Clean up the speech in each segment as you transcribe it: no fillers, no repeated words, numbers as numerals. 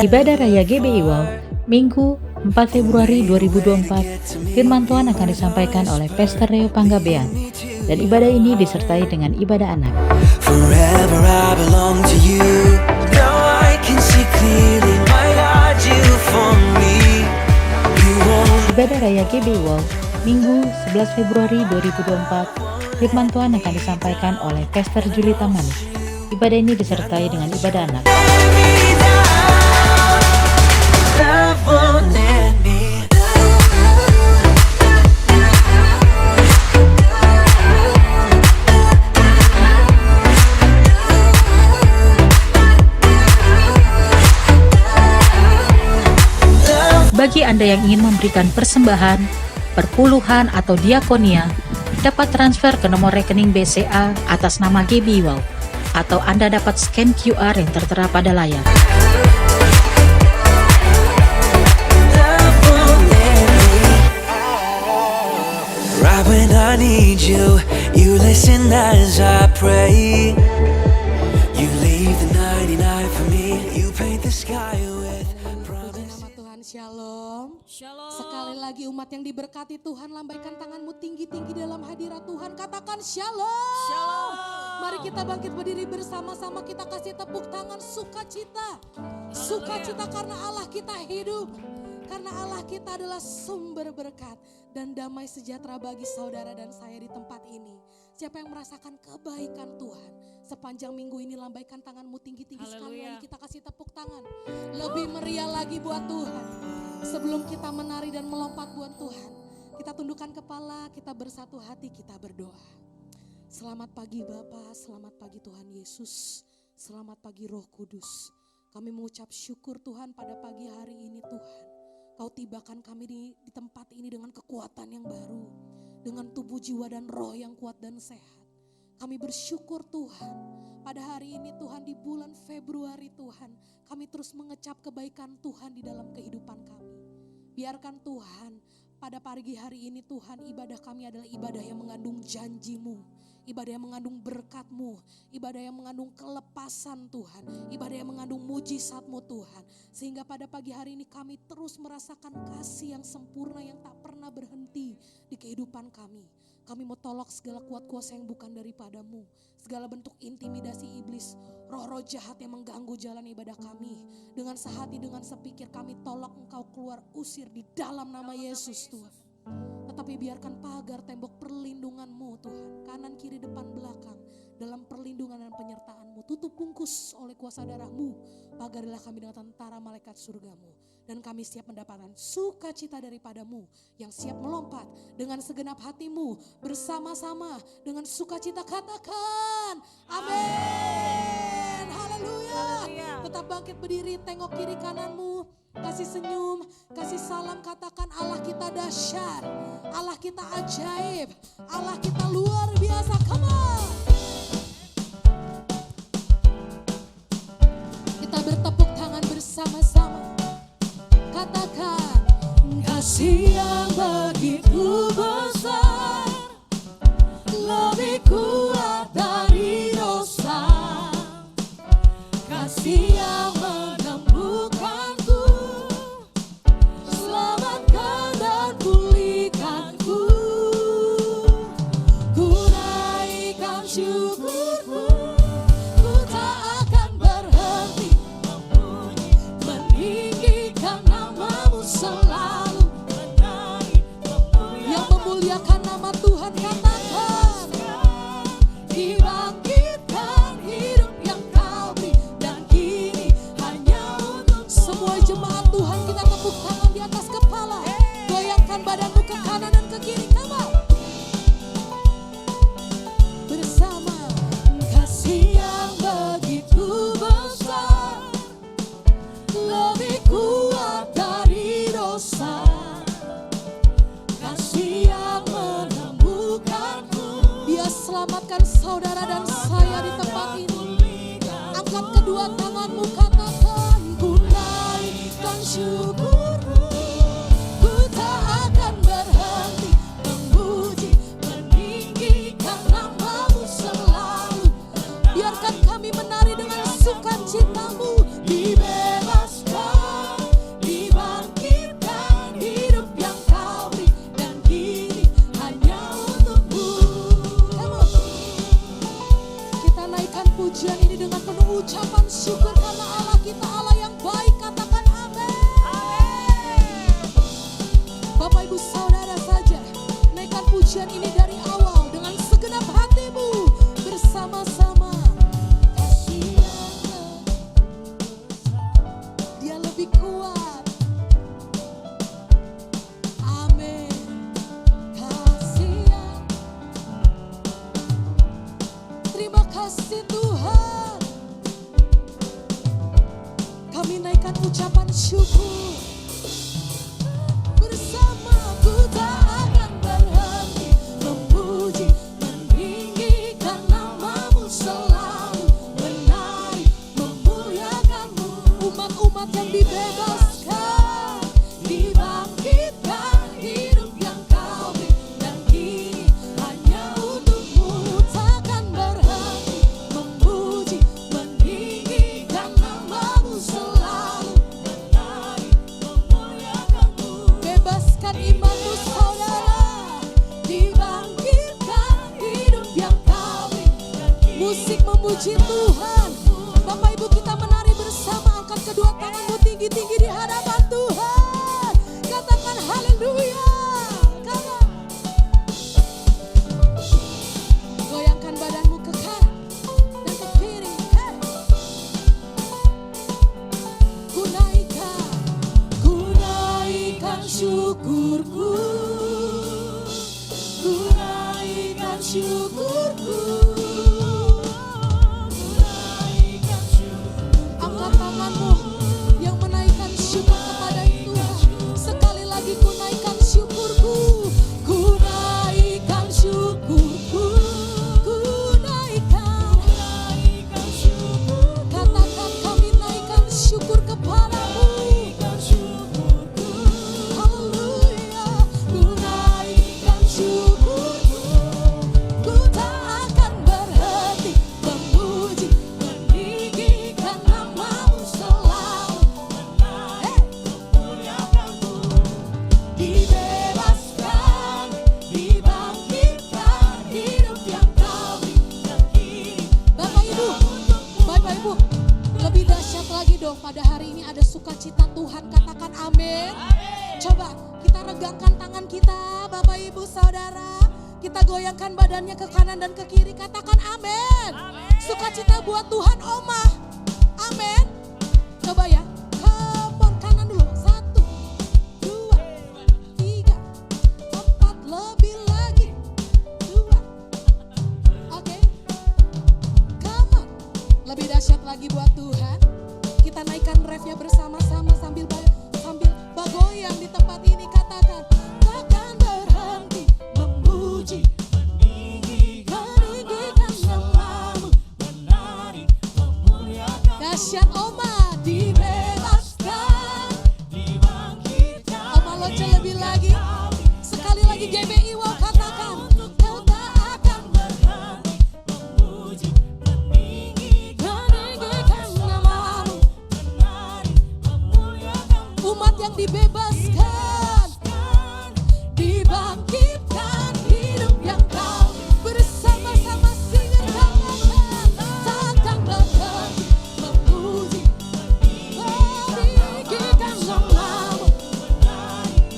Ibadah Raya GBI Wow, Minggu 4 Februari 2024, firman Tuhan akan disampaikan oleh Pastor Reo Panggabean, dan ibadah ini disertai dengan ibadah anak. Forever I belong to you. Now I can see clearly, my God, you for me. You won't. Ibadah Raya GBI Wow, Minggu 11 Februari 2024, firman Tuhan akan disampaikan oleh Pastor Julita Manis. Ibadah ini disertai dengan ibadah anak. Bagi Anda yang ingin memberikan persembahan, perpuluhan atau diakonia, dapat transfer ke nomor rekening BCA atas nama GBI Wow, atau Anda dapat scan QR yang tertera pada layar. Right when I need you, you listen as I pray. You leave the 99 for me, you paint the sky with promise. Nama Tuhan, Shalom. Sekali lagi umat yang diberkati Tuhan, lambaikan tanganmu tinggi-tinggi dalam hadirat Tuhan. Katakan Shalom. Mari kita bangkit berdiri bersama-sama, kita kasih tepuk tangan sukacita. Sukacita karena Allah kita hidup. Karena Allah kita adalah sumber berkat dan damai sejahtera bagi saudara dan saya di tempat ini. Siapa yang merasakan kebaikan Tuhan sepanjang minggu ini, lambaikan tanganmu tinggi-tinggi sekali lagi, kita kasih tepuk tangan. Lebih meriah lagi buat Tuhan. Sebelum kita menari dan melompat buat Tuhan, kita tundukkan kepala, kita bersatu hati, kita berdoa. Selamat pagi Bapa, selamat pagi Tuhan Yesus, selamat pagi Roh Kudus. Kami mengucap syukur Tuhan pada pagi hari ini Tuhan. Kau tibakan kami di tempat ini dengan kekuatan yang baru, dengan tubuh, jiwa, dan roh yang kuat dan sehat. Kami bersyukur Tuhan, pada hari ini Tuhan, di bulan Februari Tuhan, kami terus mengecap kebaikan Tuhan di dalam kehidupan kami. Biarkan Tuhan, pada pagi hari ini Tuhan, ibadah kami adalah ibadah yang mengandung janji-Mu, ibadah yang mengandung berkat-Mu, ibadah yang mengandung kelepasan Tuhan, ibadah yang mengandung mujizat-Mu Tuhan. Sehingga pada pagi hari ini kami terus merasakan kasih yang sempurna yang tak pernah berhenti di kehidupan kami. Kami mau tolak segala kuat kuasa yang bukan daripada-Mu, segala bentuk intimidasi iblis, roh-roh jahat yang mengganggu jalan ibadah kami. Dengan sehati, dengan sepikir kami tolak Engkau keluar, usir di dalam nama Yesus Tuhan. Tetapi biarkan pagar tembok perlindungan-Mu Tuhan, kanan kiri depan belakang, dalam perlindungan dan penyertaan-Mu. Tutup bungkus oleh kuasa darah-Mu, pagarilah kami dengan tentara malaikat surga-Mu. Dan kami siap mendapatkan sukacita daripada-Mu, yang siap melompat dengan segenap hati-Mu, bersama-sama dengan sukacita. Katakan amin. Haleluya. Tetap bangkit berdiri, tengok kiri kananmu, kasih senyum, kasih salam, katakan Allah kita dahsyat, Allah kita ajaib, Allah kita luar biasa. Come on. Kita bertepuk tangan bersama-sama. Katakan kasih yang begitu besar, lebih kuat dari dosa, kasih yang menemukanku, selamatkan dan pulihkanku. Ku naikkan syukurku, ku tak akan berhenti meninggikan namamu selalu. kuat. Amin. Kasihan. Terima kasih Tuhan. Kami naikkan ucapan syukur. Bersamaku tak akan berhenti memuji, meninggikan namamu selalu, menari, memuliakanmu. Umat-umat yang dibebaskan, dibangkitkan, hidup yang kau beri, dan kini hanya untukmu. Takkan berhenti memuji, meninggikan namamu selalu, menari, memuliakanmu. Bebaskan imanmu saudara, dibangkitkan, hidup yang kau beri. Musik memuji Tuhan. Bapak Ibu kita menari bersama, angkat kedua tanganmu tinggi-tinggi di hadapan Tuhan. Katakan haleluya. Come on. Goyangkan badanmu ke kanan dan ke kiri. Hey. Ku naikkan syukurku. Ku naikkan syukurku. Angkat tanganmu yang menaikkan syukur kepada Tuhan. Sekali lagi ku naikkan syukurku. Ku naikkan syukurku. Ku naikkan syukur. Katakan kami naikkan syukur kepadamu. Haleluya. Ku naikkan syukurku. Ku tak akan berhenti memuji, meninggikan namamu selalu. Dibebaskan, dibangkitkan, hidup yang kau beri, dan kini. Bapak Ibu, lebih dahsyat lagi dong pada hari ini ada sukacita Tuhan. Katakan amin. Coba kita regangkan tangan kita, Bapak Ibu Saudara. Kita goyangkan badannya ke kanan dan ke kiri. Katakan amin. Sukacita buat Tuhan Oma. Amin. Coba ya. Come on, kanan dulu. 1, 2, 3, 4, lebih lagi. 2. Oke. Come on. Lebih dahsyat lagi buat Tuhan. Kita naikkan refnya bersama-sama sambil bagoyang di tempat ini. Katakan, takkan berhenti memuji, meninggikan namamu, menari, memuliakan. Dahsyat Oma, dibebaskan, dibangkitkan. Oma Loce lebih lagi. Sekali lagi GBI wow, katakan, kau tak akan berhenti memuji, meninggikan namamu, menari, memuliakan. Umat yang dibebaskan, dibangkitkan, hidup yang kau bersama-sama singkat katakan, takkan berhenti memuji, meninggikan namamu,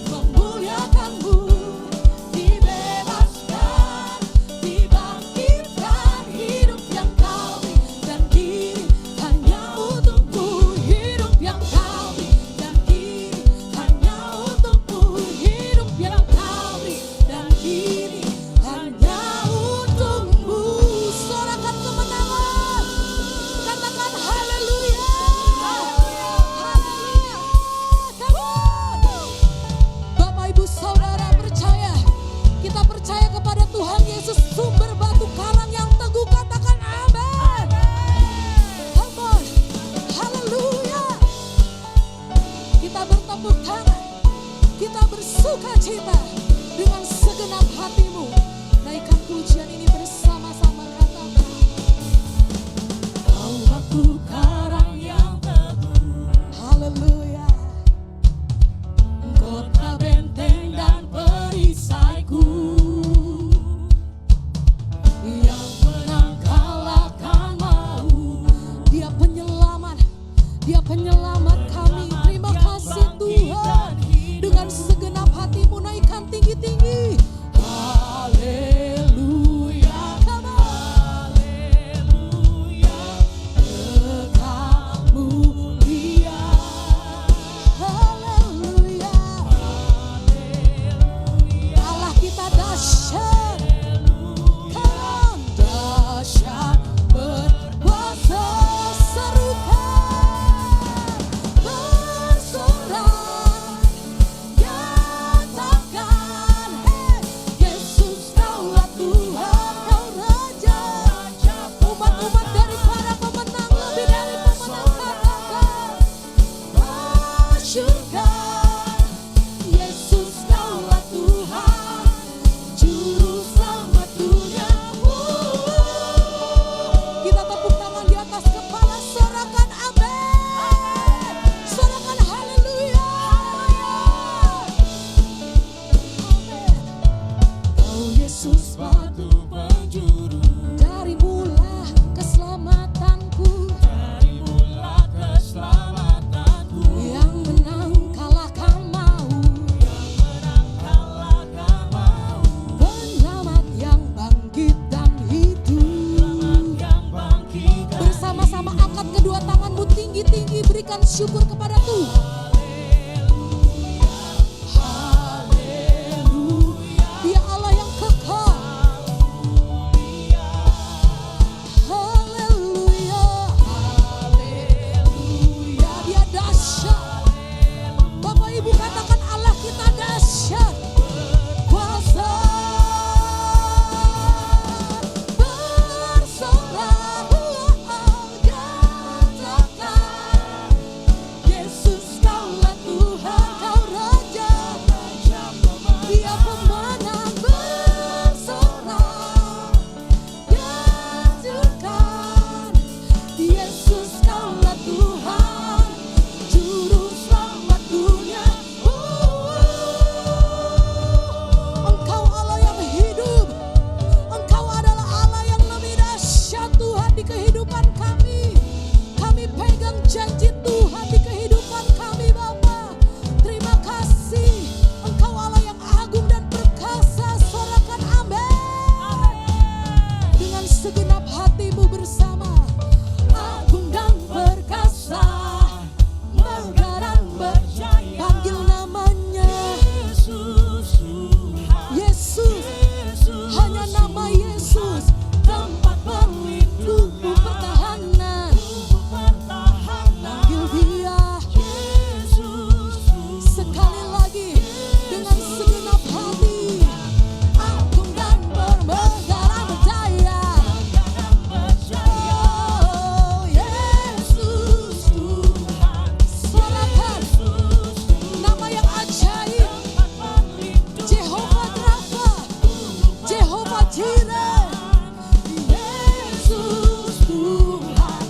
memuliakanmu. Dibebaskan, dibangkitkan, hidup yang kau beri, dan kini hanya untukmu. Hidup yang kau beri, dan kini hanya untukmu. Hidup yang kau beri, dan kini hanya untukmu. Sorakan kemenangan. Katakan haleluya. Haleluya. Come on. Bapak Ibu Saudara percaya. Kita percaya kepada Tuhan Yesus, sumber batu karang yang teguh. Katakan amin. Come on. Haleluya. Kita bertepuk tangan. Kita bersuka cita dengan segenap hatimu. Naikkan pujian ini bersama-sama. Katakan, kau batu karang yang teguh. Haleluya. Kota benteng dan perisaiku, yang menang kalahkan mau. Dia penyelamat, Dia penyelamat kami. Terima kasih Tuhan. Dengan segenap hatimu naikkan tinggi-tinggi. Haleluya. Come on. Haleluya. Engkau mulia. surga. Yesus kaulah Tuhan, Juru Selamat dunia. Kita tepuk tangan di atas kepala, sorakan amin, sorakan haleluya. Amin. Oh Yesus batu penjuru, dari mula keselamatanku, yang menang kalahkan mau, penyelamat yang bangkit dan hidup. Bersama-sama angkat kedua tanganmu tinggi-tinggi, berikan syukur kepada Tuhan. Haleluya, Dia Allah yang kekal. Haleluya, haleluya, Dia dahsyat. Bapak Ibu katakan Allah kita dahsyat, kuasa bersorak, katakan Yesus kaulah Tuhan, kau Raja, Dia pemenang bersorak, katakan Yesus kaulah Tuhan, Juru Selamat dunia. Engkau Allah yang hidup, Engkau adalah Allah yang lebih dahsyat Tuhan di kehidupan kami. Kami pegang janji Tuhan di kehidupan kami Bapa. Terima kasih, Engkau Allah yang agung dan perkasa, sorakan amin. Dengan segenap hatimu bersama, agung dan perkasa, megah dan berjaya, panggil namanya Yesus, hanya nama Yesus, tempat berlindung, pertahanan, panggil Dia sekali lagi dengan segenap hati, agung dan bermegah dan berjaya. Oh Yesus Tuhan, sorakan nama yang ajaib, Jehovah Rafa, Jehovah Jireh. Yesus Tuhan,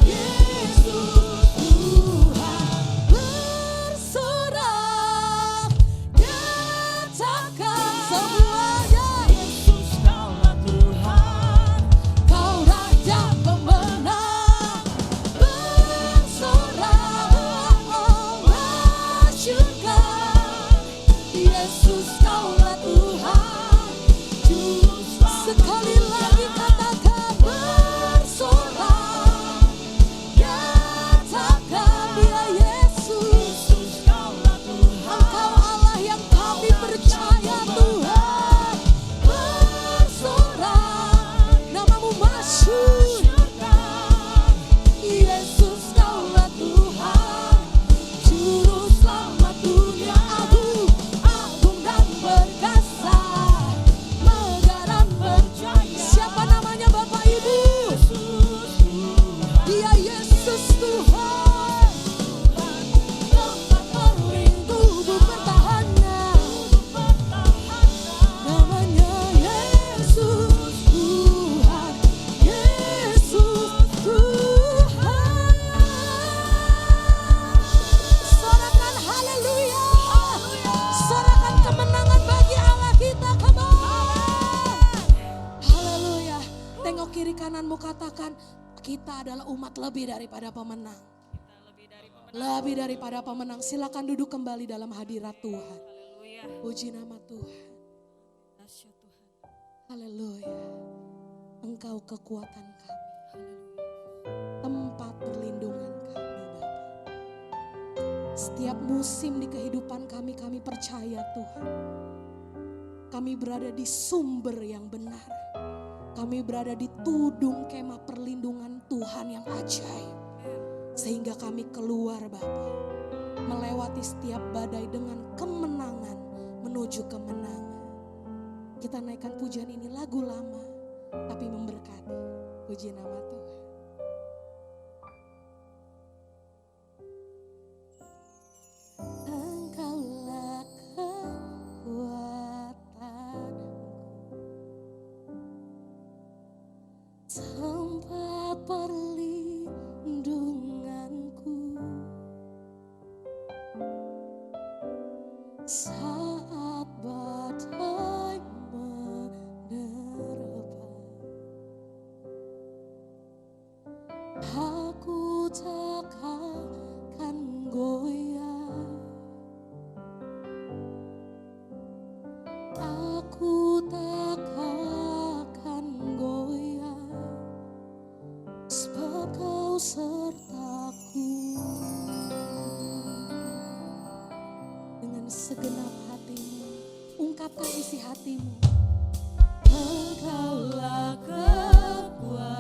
Yesus Tuhan, bersorak, katakan semuanya, Yesus kaulah Tuhan, kau Raja pemenang, bersorak, masyurkan, Yesus kaulah Tuhan, Juru Selamat. Sekali lagi katakan bersorak, katakan Dia Yesus, Engkau Allah yang kami percaya Tuhan, bersorak, namamu masyhur, Yesus kaulah Tuhan, Juru Selamat dunia. Agung, agung dan perkasa, megah dan berjaya. Siapa namanya Bapak Ibu? Dia Yesus Tuhan, tempat berlindung, pertahanan, namanya Yesus Tuhan, Yesus Tuhan. Sorakan haleluya, sorakan kemenangan bagi Allah kita, come on. Haleluya. Tengok kiri kananmu, katakan kita adalah umat lebih daripada pemenang. Lebih daripada pemenang. Silakan duduk kembali dalam hadirat Tuhan. Puji nama Tuhan. Haleluya. Engkau kekuatan kami, tempat perlindungan kami Bapa. Setiap musim di kehidupan kami percaya Tuhan, kami berada di sumber yang benar. Kami berada di tudung kemah perlindungan Tuhan yang ajaib. Sehingga kami keluar Bapa, melewati setiap badai dengan kemenangan menuju kemenangan. Kita naikkan pujian ini, lagu lama tapi memberkati. Puji nama Tuhan. tempat perlindunganku saat badai menerpa. Aku takkan goyah, aku takkan goyah, sebab Kau sertaku. Dengan segenap hatimu, ungkapkan isi hatimu. Engkaulah kekuatanku,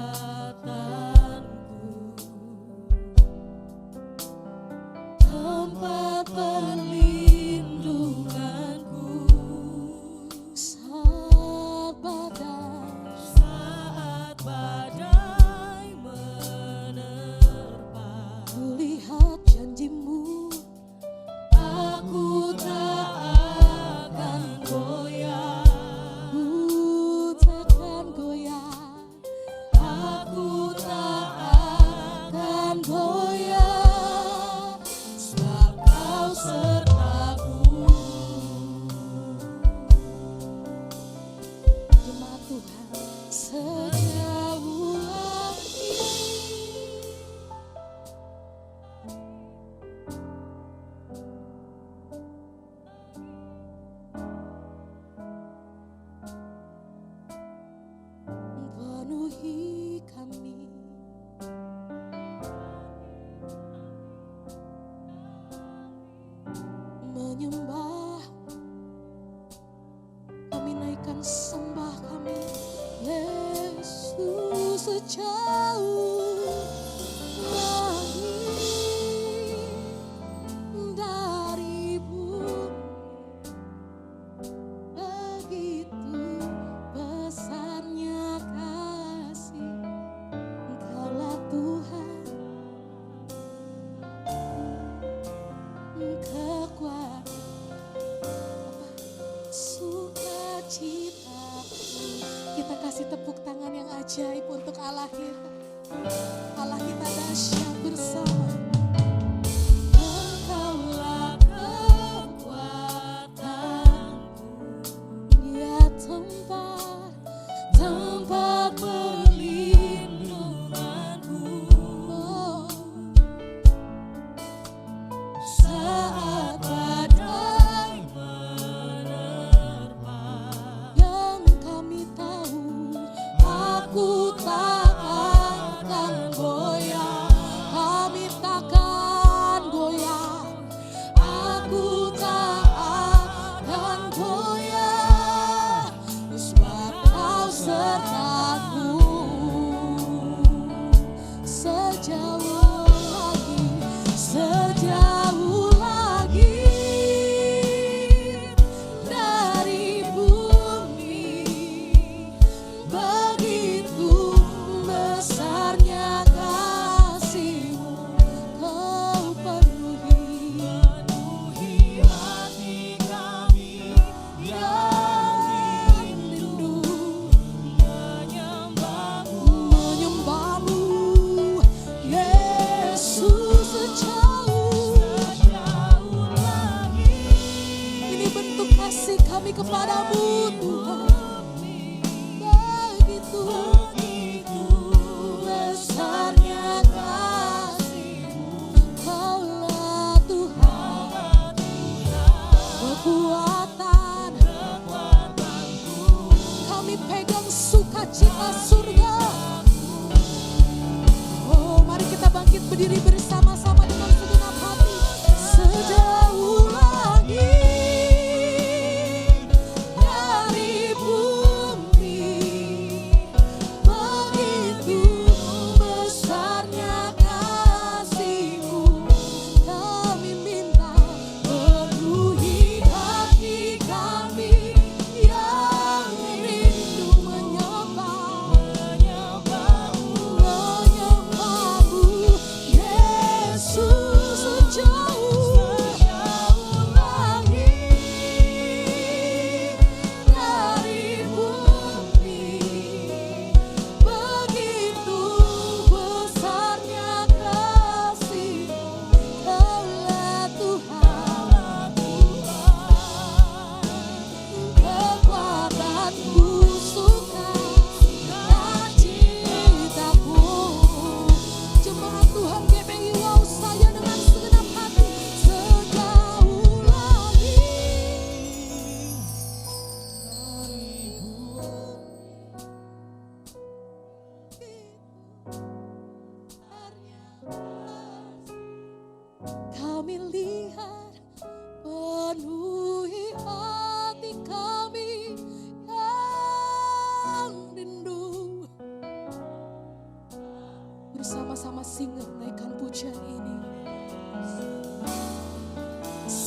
tempat perlindunganku saat badai menerpa. Kulihat janjimu, aku tak akan goyah, ku takkan goyah, aku tak akan goyah, sebab Kau sertaku. Jemaat Tuhan, sejauh penuhi kami, menyembah, kami naikkan sembah kami, Yesus, sejauh langit dari bumi, begitu besarnya kasih Engkaulah Tuhan, kekuatan sukacitaku. Kita kasih tepuk tangan yang ajaib untuk Allah kita. Allah kita dahsyat bersama. Engkaulah kekuatanku, ya tempat perlindunganku saat badai menerpa. Yang kami tahu, aku tak akan goyah, kami takkan goyah, aku tak akan goyah, sebab Kau sertaku. Sejauh lagi dari bumi, begitu besarnya kasih-Mu. Kau penuhi hati kami yang rindu menyembah-Mu, Yesus, sejauh lagi. Ini bentuk kasih kami kepadamu, Tuhan. Begitu besarnya kasih-Mu. Kaulah Tuhan, kekuatan. Kami pegang sukacita surga. Oh, mari kita bangkit berdiri bersama-sama dengan segenap hati. Sejauh lagi dari bumi, begitu besarnya kasih-Mu. Kami minta penuhi hati kami yang rindu menyembah-Mu, Yesus.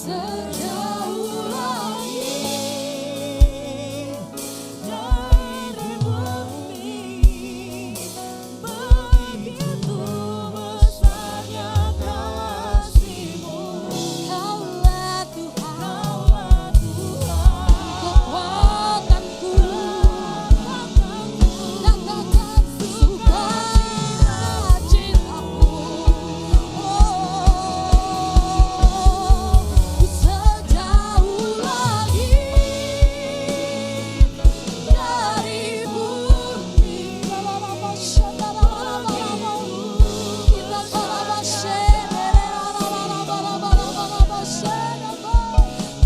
sejauh langit dari bumi, begitu besarnya kasih-Mu. Kaulah Tuhan, Kaulah Tuhan, kekuatanku. Katakan sukacitaku. Sejauh langit dari bumi.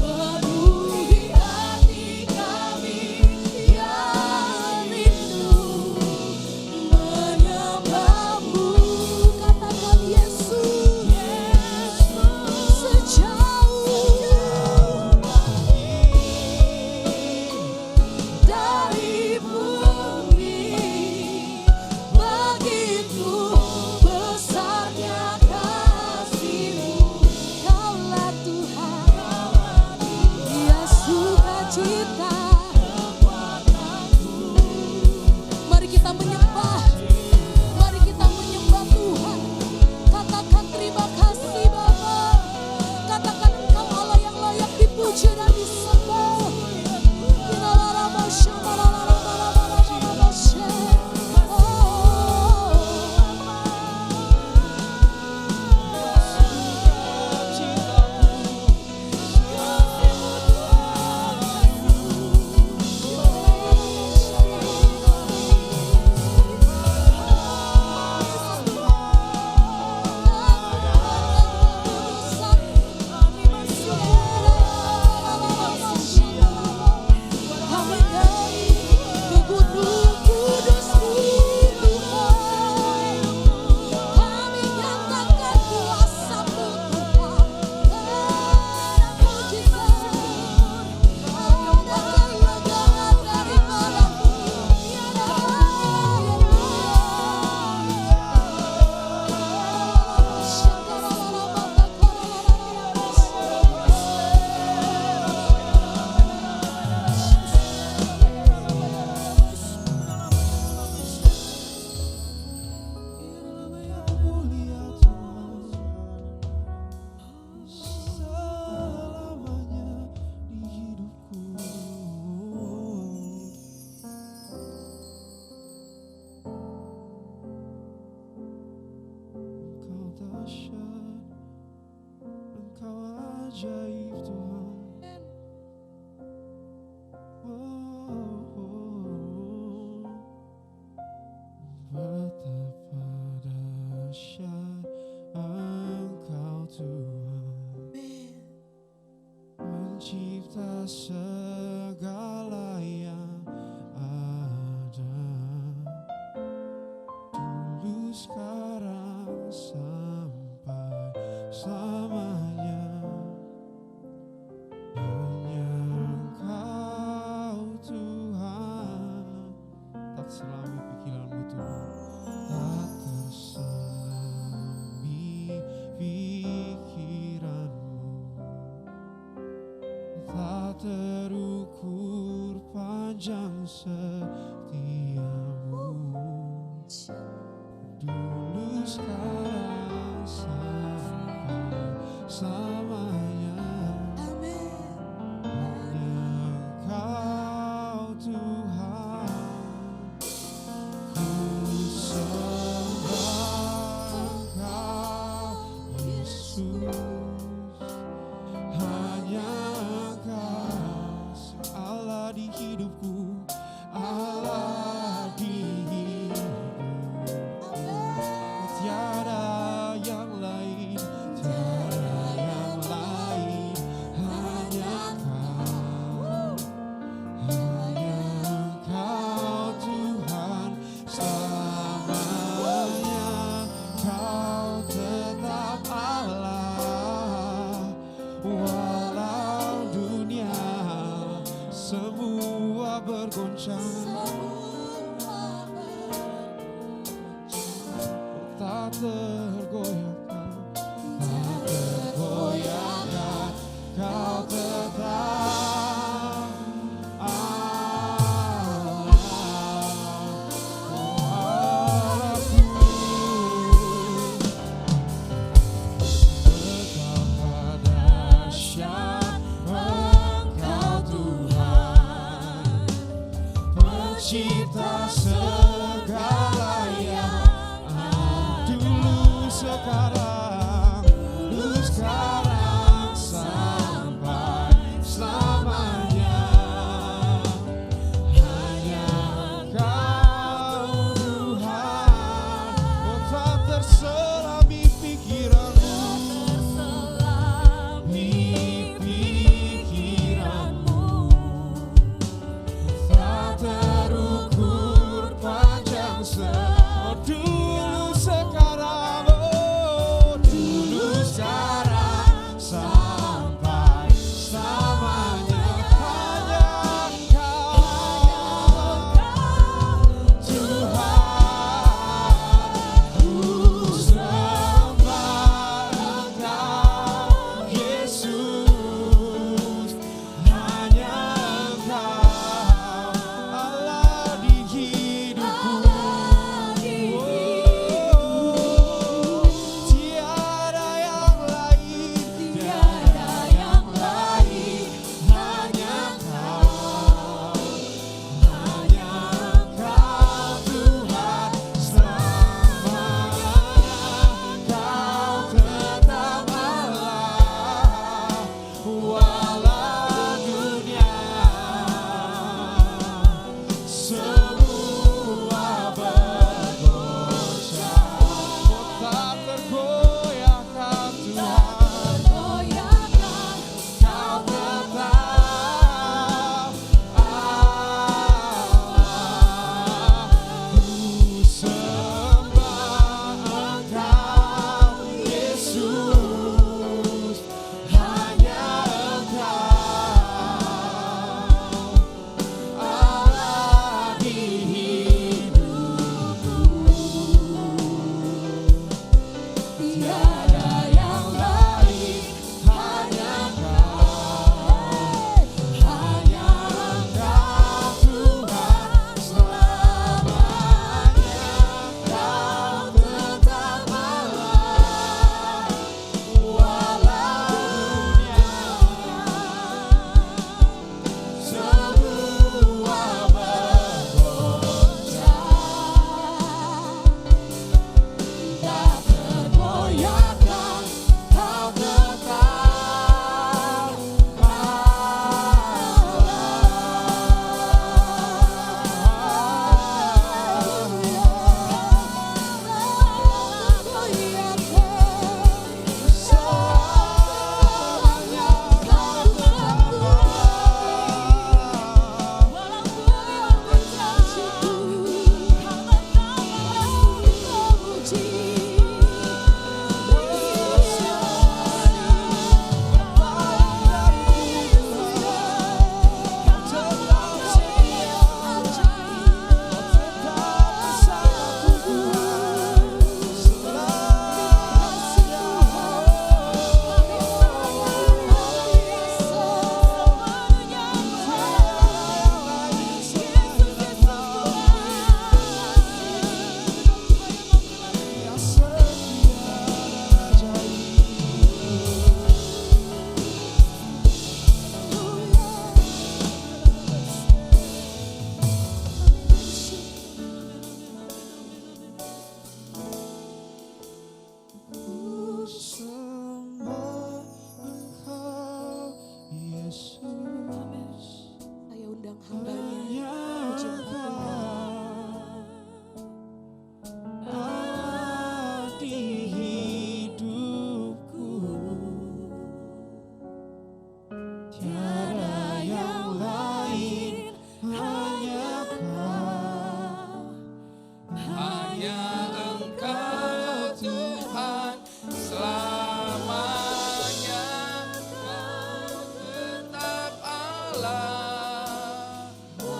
Penuhi hati kami yang rindu menyembah-Mu. Katakan Yesus, sejauh dari bumi, begitu besarnya kasih-Mu. Kaulah Tuhan, Dia sukacita. Mari kita menyembah, mari kita menyembah Tuhan. Katakan terima kasih Bapa. Katakan Engkau Allah yang layak dipuji dan disembah. Kami naik ke gunung kudus-Mu Tuhan. Kami nyatakan kuasa-Mu Tuhan. Ada mujizat, ada kelegaan daripada-Mu. mulia Tuhan, selamanya di hidupku. Engkau dahsyat, Engkau ajaib Tuhan. Betapa dahsyat Engkau Tuhan, mencipta segala yang ada, dulu sekarang sampai selamanya. Hanya Engkau Tuhan, tak terselami pikiranmu Tuhan, tak terselami pikiranmu, tak terukur panjang setiamu, dulu sekarang sampai selamanya. Hanya Engkau Tuhan, ku sembah Engkau Yesus. Hanya Engkau Allah di hidupku, Allah di hidupku. Tiada yang lain, tiada yang lain. Hanya Engkau, hanya Engkau Tuhan selamanya. Kau tetap Allah, walau dunia semua bergoncang, tak tergoyahkan, tak tergoyahkan.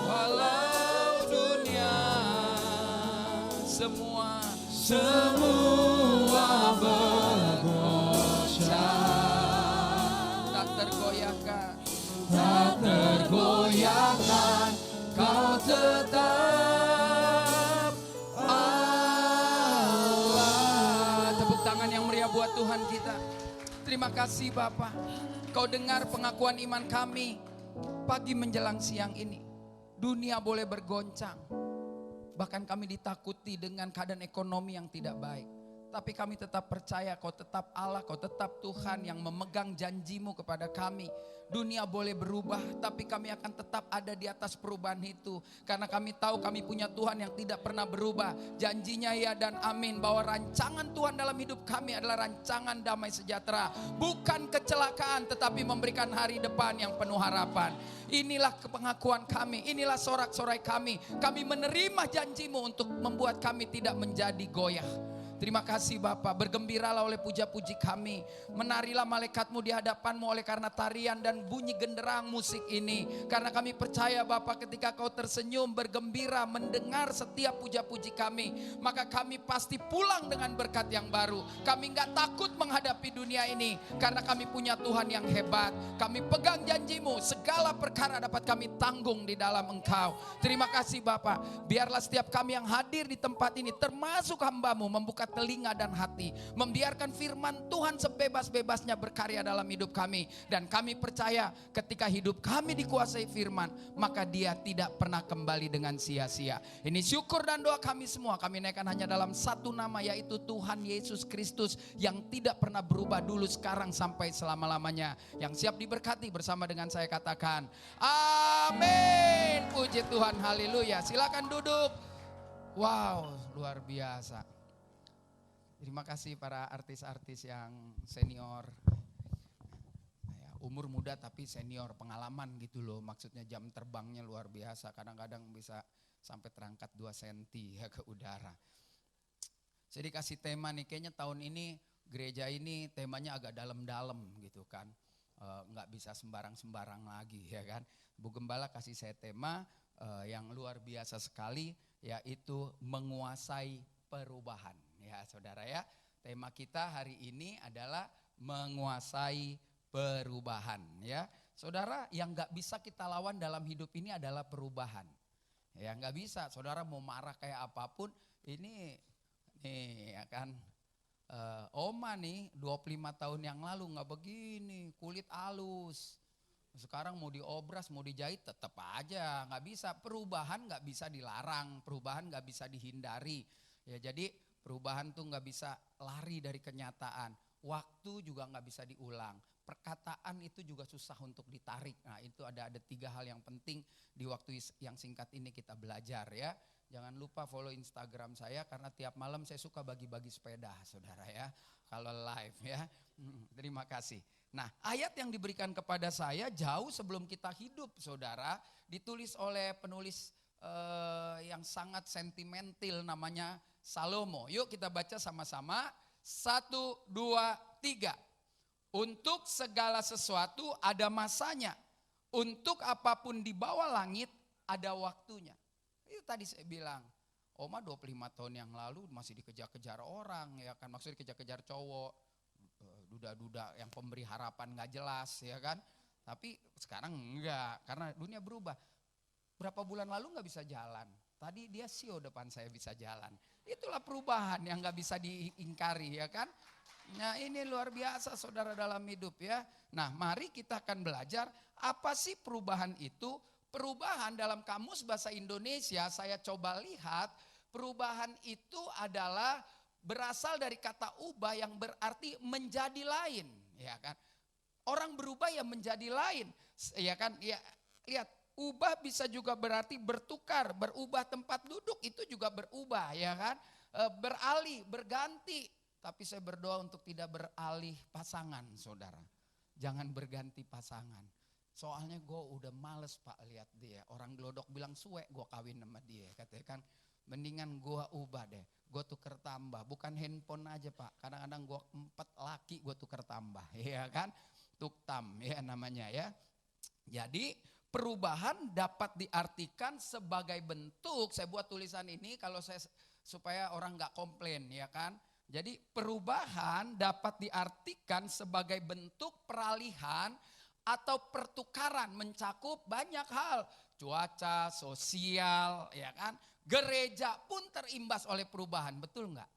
walau dunia semua bergoncang, tak tergoyahkan, tak tergoyahkan, kau tetap Allah. Tepuk tangan yang meriah buat Tuhan kita. Terima kasih Bapa. Kau dengar pengakuan iman kami pagi menjelang siang ini. Dunia boleh bergoncang. Bahkan kami ditakuti dengan keadaan ekonomi yang tidak baik. Tapi kami tetap percaya kau tetap Allah, kau tetap Tuhan yang memegang janjimu kepada kami. Dunia boleh berubah, tapi kami akan tetap ada di atas perubahan itu. Karena kami tahu kami punya Tuhan yang tidak pernah berubah. Janjinya ya dan amin, bahwa rancangan Tuhan dalam hidup kami adalah rancangan damai sejahtera. Bukan kecelakaan, tetapi memberikan hari depan yang penuh harapan. Inilah pengakuan kami, inilah sorak-sorai kami. Kami menerima janjimu untuk membuat kami tidak menjadi goyah. Terima kasih Bapa, bergembiralah oleh puja-puji kami. Menarilah malaikatmu di hadapanmu oleh karena tarian dan bunyi genderang musik ini. Karena kami percaya Bapa, ketika kau tersenyum bergembira mendengar setiap puja-puji kami, maka kami pasti pulang dengan berkat yang baru. Kami gak takut menghadapi dunia ini karena kami punya Tuhan yang hebat. Kami pegang janjimu, segala perkara dapat kami tanggung di dalam Engkau. Terima kasih Bapa, biarlah setiap kami yang hadir di tempat ini termasuk hambamu membuka telinga dan hati, membiarkan firman Tuhan sebebas-bebasnya berkarya dalam hidup kami. Dan kami percaya ketika hidup kami dikuasai firman, maka dia tidak pernah kembali dengan sia-sia. Ini syukur dan doa kami semua, kami naikkan hanya dalam satu nama, yaitu Tuhan Yesus Kristus yang tidak pernah berubah dulu, sekarang, sampai selama-lamanya. Yang siap diberkati bersama dengan saya katakan amin. Puji Tuhan, haleluya. Silakan duduk. Wow, luar biasa. Terima kasih para artis-artis yang senior. Ya, umur muda tapi senior, pengalaman gitu loh. Maksudnya jam terbangnya luar biasa. Kadang-kadang bisa sampai terangkat 2 senti ya ke udara. Saya dikasih tema nih, kayaknya tahun ini gereja ini temanya agak dalam-dalam gitu kan. Nggak bisa sembarang-sembarang lagi ya kan. Bu Gembala kasih saya tema yang luar biasa sekali, yaitu menguasai perubahan. Ya saudara ya, tema kita hari ini adalah menguasai perubahan ya. Saudara, yang gak bisa kita lawan dalam hidup ini adalah perubahan. Ya gak bisa, saudara mau marah kayak apapun, ini nih ya kan. Oma nih 25 tahun yang lalu gak begini, kulit halus. Sekarang mau diobras, mau dijahit tetap aja gak bisa. Perubahan gak bisa dilarang, perubahan gak bisa dihindari. Ya jadi perubahan tuh gak bisa lari dari kenyataan. Waktu juga gak bisa diulang. Perkataan itu juga susah untuk ditarik. Nah itu ada 3 hal yang penting di waktu yang singkat ini kita belajar ya. Jangan lupa follow Instagram saya karena tiap malam saya suka bagi-bagi sepeda saudara ya. Kalau live ya. Terima kasih. Nah ayat yang diberikan kepada saya jauh sebelum kita hidup saudara. Ditulis oleh penulis yang sangat sentimental namanya Salomo. Yuk kita baca sama-sama. 1, 2, 3. Untuk segala sesuatu ada masanya. Untuk apapun di bawah langit ada waktunya. Itu tadi saya bilang. Oma 25 tahun yang lalu masih dikejar-kejar orang ya kan. Maksudnya dikejar-kejar cowok. Duda-duda yang pemberi harapan gak jelas ya kan. Tapi sekarang enggak karena dunia berubah. Berapa bulan lalu gak bisa jalan. Tadi dia sio depan saya bisa jalan. Itulah perubahan yang gak bisa diingkari ya kan. Nah ini luar biasa saudara dalam hidup ya. Nah mari kita akan belajar apa sih perubahan itu. Perubahan dalam kamus bahasa Indonesia saya coba lihat. Perubahan itu adalah berasal dari kata ubah yang berarti menjadi lain. Ya kan. Orang berubah ya menjadi lain. Ya kan ya lihat. Ubah bisa juga berarti bertukar, berubah tempat duduk itu juga berubah ya kan. Beralih, berganti. Tapi saya berdoa untuk tidak beralih pasangan saudara. Jangan berganti pasangan. Soalnya gue udah males pak lihat dia. Orang gelodok bilang suwe gue kawin sama dia. Katanya kan mendingan gue ubah deh. Gue tuker tambah. Bukan handphone aja pak. Kadang-kadang gue 4 laki gue tuker tambah. Ya kan. Tuktam ya namanya ya. Jadi perubahan dapat diartikan sebagai bentuk, saya buat tulisan ini kalau saya supaya orang nggak komplain ya kan. Jadi perubahan dapat diartikan sebagai bentuk peralihan atau pertukaran mencakup banyak hal. Cuaca, sosial, ya kan. Gereja pun terimbas oleh perubahan, betul nggak?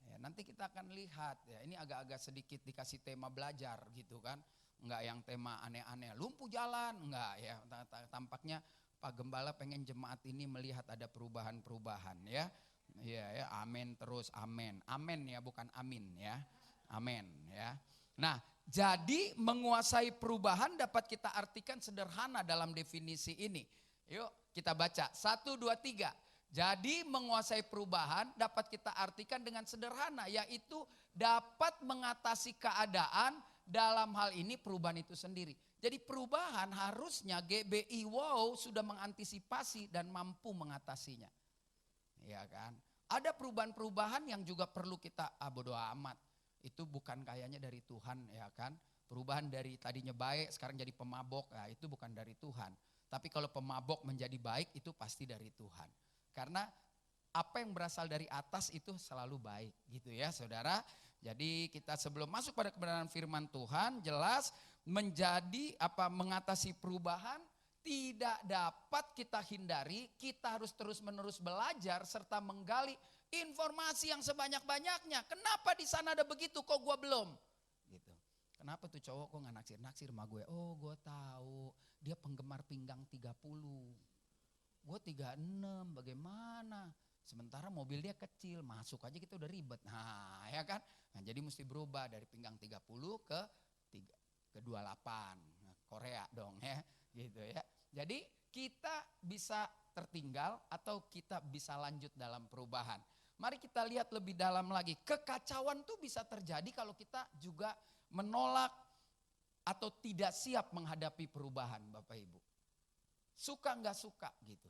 Ya, nanti kita akan lihat ya, ini agak-agak sedikit dikasih tema belajar gitu kan. Enggak yang tema aneh-aneh, lumpuh jalan, enggak ya. Tampaknya Pak Gembala pengen jemaat ini melihat ada perubahan-perubahan ya. Iya ya, amin terus, amin. Amin ya, bukan amin ya. Amin ya. Nah, jadi menguasai perubahan dapat kita artikan sederhana dalam definisi ini. Yuk kita baca, 1, 2, 3. Jadi menguasai perubahan dapat kita artikan dengan sederhana, yaitu dapat mengatasi keadaan, dalam hal ini perubahan itu sendiri. Jadi perubahan harusnya GBI Wow sudah mengantisipasi dan mampu mengatasinya. Ya kan? Ada perubahan-perubahan yang juga perlu kita bodo amat. Itu bukan kayaknya dari Tuhan ya kan. Perubahan dari tadinya baik sekarang jadi pemabok, nah, itu bukan dari Tuhan. Tapi kalau pemabok menjadi baik itu pasti dari Tuhan. Karena apa yang berasal dari atas itu selalu baik gitu ya saudara. Jadi kita sebelum masuk pada kebenaran firman Tuhan jelas mengatasi perubahan tidak dapat kita hindari. Kita harus terus-menerus belajar serta menggali informasi yang sebanyak-banyaknya. Kenapa di sana ada begitu kok gua belum? Gitu. Kenapa tuh cowok kok gak naksir sama gue? Oh gue tahu dia penggemar pinggang 30. Gue 36 bagaimana? Sementara mobil dia kecil, masuk aja kita udah ribet. Nah ya kan, nah, jadi mesti berubah dari pinggang 30 ke 28. Nah, Korea dong ya gitu ya. Jadi kita bisa tertinggal atau kita bisa lanjut dalam perubahan. Mari kita lihat lebih dalam lagi. Kekacauan tuh bisa terjadi kalau kita juga menolak atau tidak siap menghadapi perubahan Bapak Ibu. Suka nggak suka gitu.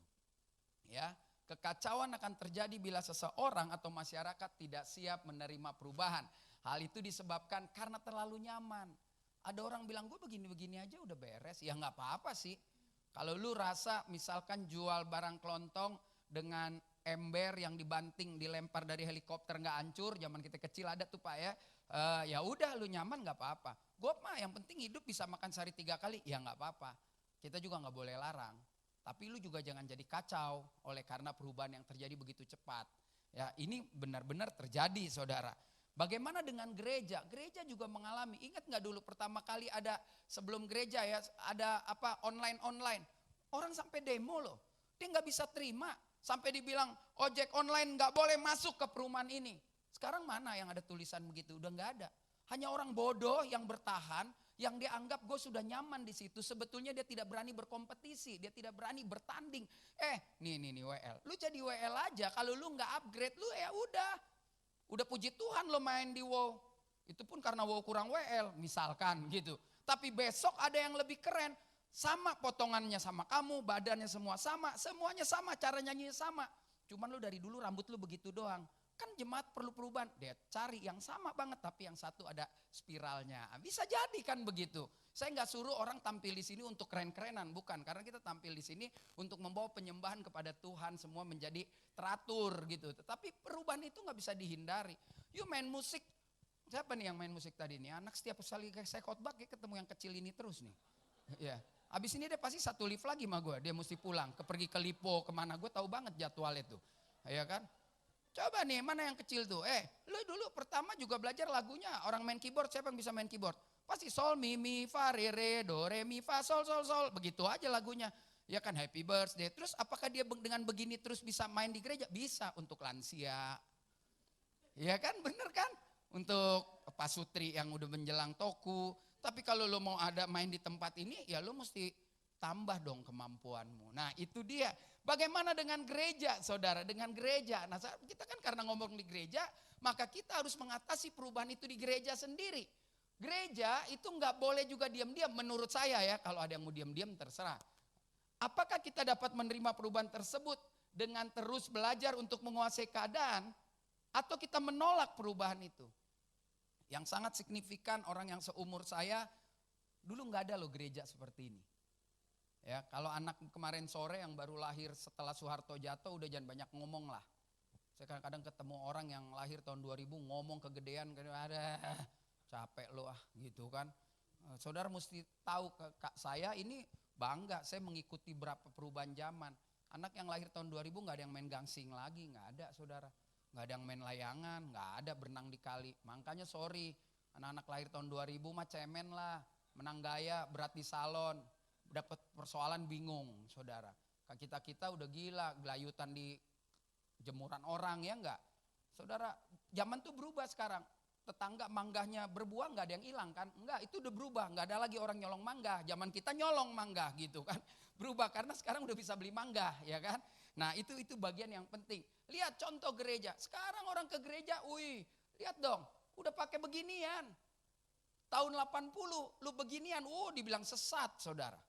Ya, kekacauan akan terjadi bila seseorang atau masyarakat tidak siap menerima perubahan. Hal itu disebabkan karena terlalu nyaman. Ada orang bilang gue begini-begini aja udah beres. Ya nggak apa-apa sih. Kalau lu rasa misalkan jual barang kelontong dengan ember yang dibanting dilempar dari helikopter nggak hancur, zaman kita kecil ada tuh Pak ya. Ya udah lu nyaman nggak apa-apa. Gue mah yang penting hidup bisa makan sehari 3 kali, ya nggak apa-apa. Kita juga nggak boleh larang. Tapi lu juga jangan jadi kacau oleh karena perubahan yang terjadi begitu cepat. Ya ini benar-benar terjadi saudara. Bagaimana dengan gereja? Gereja juga mengalami. Ingat nggak dulu pertama kali ada sebelum gereja ya ada online. Orang sampai demo loh. Dia nggak bisa terima. Sampai dibilang ojek online nggak boleh masuk ke perumahan ini. Sekarang mana yang ada tulisan begitu? Udah nggak ada. Hanya orang bodoh yang bertahan, yang dia anggap gue sudah nyaman di situ. Sebetulnya dia tidak berani berkompetisi, dia tidak berani bertanding. Nih WL. Lu jadi WL aja. Kalau lu nggak upgrade, lu ya udah puji Tuhan lo main di WoW. Itu pun karena WoW kurang WL, misalkan gitu. Tapi besok ada yang lebih keren. Sama potongannya sama kamu, badannya semua sama, semuanya sama, cara nyanyinya sama. Cuman lu dari dulu rambut lu begitu doang. Kan jemaat perlu perubahan, dia cari yang sama banget tapi yang satu ada spiralnya. Bisa jadi kan begitu. Saya nggak suruh orang tampil di sini untuk keren-kerenan, bukan. Karena kita tampil di sini untuk membawa penyembahan kepada Tuhan, semua menjadi teratur gitu. Tetapi perubahan itu nggak bisa dihindari. Yuk main musik, siapa nih yang main musik tadi nih? Anak setiap kali saya khotbah ketemu yang kecil ini terus nih. Ya. Abis ini dia pasti satu lift lagi sama gue, dia mesti pulang, pergi ke Lipo, kemana, gue tahu banget jadwal itu. Ya kan? Coba nih, mana yang kecil tuh? Lu dulu pertama juga belajar lagunya, orang main keyboard, siapa yang bisa main keyboard? Pasti sol, mi, fa, re, do, re, mi, fa, sol, begitu aja lagunya. Ya kan happy birthday, terus apakah dia dengan begini terus bisa main di gereja? Bisa, untuk lansia. Ya kan, bener kan? Untuk Pak Sutri yang udah menjelang toku. Tapi kalau lo mau ada main di tempat ini, ya lo mesti tambah dong kemampuanmu. Nah itu dia. Bagaimana dengan gereja saudara? Dengan gereja. Nah kita kan karena ngomong di gereja, maka kita harus mengatasi perubahan itu di gereja sendiri. Gereja itu nggak boleh juga diam-diam menurut saya ya. Kalau ada yang mau diam-diam terserah. Apakah kita dapat menerima perubahan tersebut dengan terus belajar untuk menguasai keadaan? Atau kita menolak perubahan itu? Yang sangat signifikan orang yang seumur saya, dulu nggak ada loh gereja seperti ini. Ya, kalau anak kemarin sore yang baru lahir setelah Soeharto jatuh udah jangan banyak ngomong lah. Saya kadang-kadang ketemu orang yang lahir tahun 2000 ngomong kegedean, ada capek lo gitu kan. Saudara mesti tahu, kak saya ini bangga, saya mengikuti berapa perubahan zaman. Anak yang lahir tahun 2000 gak ada yang main gangsing lagi, gak ada saudara. Gak ada yang main layangan, gak ada berenang di kali. Makanya sorry, anak-anak lahir tahun 2000 mah cemen lah. Menang gaya, berat di salon, dapat persoalan bingung saudara. Kita udah gila, gelayutan di jemuran orang ya enggak. Saudara, zaman tuh berubah sekarang. Tetangga manggahnya berbuah nggak ada yang hilang kan? Enggak, itu udah berubah, nggak ada lagi orang nyolong mangga. Zaman kita nyolong mangga gitu kan. Berubah karena sekarang udah bisa beli mangga ya kan. Nah itu bagian yang penting. Lihat contoh gereja. Sekarang orang ke gereja, lihat dong, udah pakai beginian. Tahun 80 lu beginian, dibilang sesat saudara.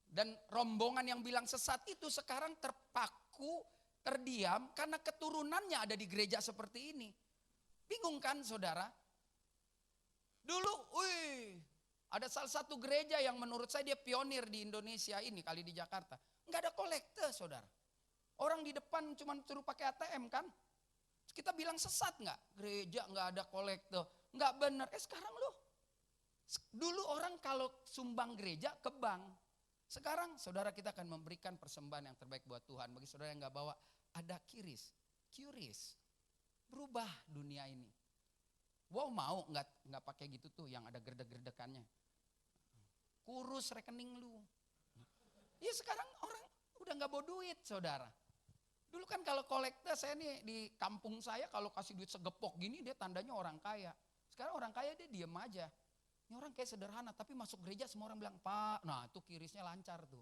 Dan rombongan yang bilang sesat itu sekarang terpaku, terdiam karena keturunannya ada di gereja seperti ini. Bingung kan saudara? Dulu, ada salah satu gereja yang menurut saya dia pionir di Indonesia ini, kali di Jakarta. Enggak ada kolekte saudara. Orang di depan cuma suruh pakai ATM kan. Kita bilang sesat enggak? Gereja enggak ada kolekte. Enggak benar. Sekarang dulu orang kalau sumbang gereja ke bank. Sekarang saudara kita akan memberikan persembahan yang terbaik buat Tuhan. Bagi saudara yang enggak bawa, ada QRIS. Berubah dunia ini. Wow, mau nggak pakai gitu tuh yang ada gerdek-gerdekannya. Kurus rekening lu. Ya sekarang orang udah nggak bawa duit saudara. Dulu kan kalau kolektor saya nih di kampung saya kalau kasih duit segepok gini dia tandanya orang kaya. Sekarang orang kaya dia diem aja. Ini orang kayak sederhana tapi masuk gereja semua orang bilang Pak. Nah tuh kirisnya lancar tuh.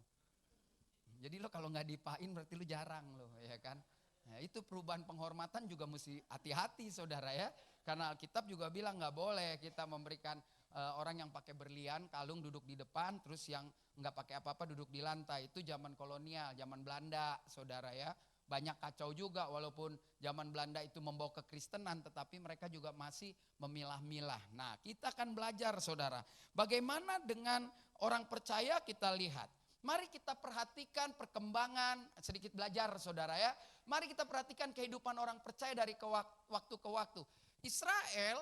Jadi lo kalau nggak dipain berarti lo jarang lo ya kan. Nah, itu perubahan penghormatan juga mesti hati-hati saudara ya. Karena Alkitab juga bilang nggak boleh kita memberikan orang yang pakai berlian, kalung duduk di depan, terus yang nggak pakai apa-apa duduk di lantai. Itu zaman kolonial, zaman Belanda saudara ya. Banyak kacau juga walaupun zaman Belanda itu membawa kekristenan tetapi mereka juga masih memilah-milah. Nah kita akan belajar saudara. Bagaimana dengan orang percaya kita lihat. Mari kita perhatikan perkembangan, sedikit belajar saudara ya. Mari kita perhatikan kehidupan orang percaya dari waktu ke waktu. Israel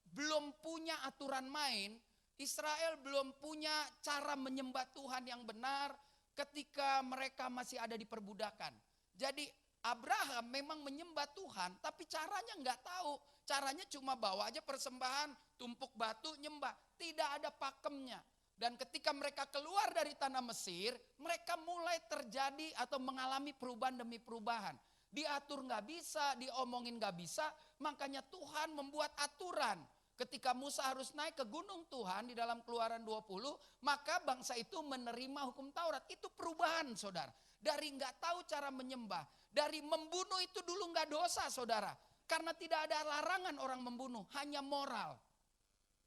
belum punya aturan main, Israel belum punya cara menyembah Tuhan yang benar ketika mereka masih ada di perbudakan. Jadi Abraham memang menyembah Tuhan tapi caranya nggak tahu. Caranya cuma bawa aja persembahan, tumpuk batu, nyembah. Tidak ada pakemnya. Dan ketika mereka keluar dari tanah Mesir, mereka mulai terjadi atau mengalami perubahan demi perubahan. Diatur nggak bisa, diomongin nggak bisa, makanya Tuhan membuat aturan. Ketika Musa harus naik ke gunung Tuhan di dalam Keluaran 20, maka bangsa itu menerima hukum Taurat. Itu perubahan saudara. Dari nggak tahu cara menyembah, dari membunuh itu dulu nggak dosa saudara. Karena tidak ada larangan orang membunuh, hanya moral.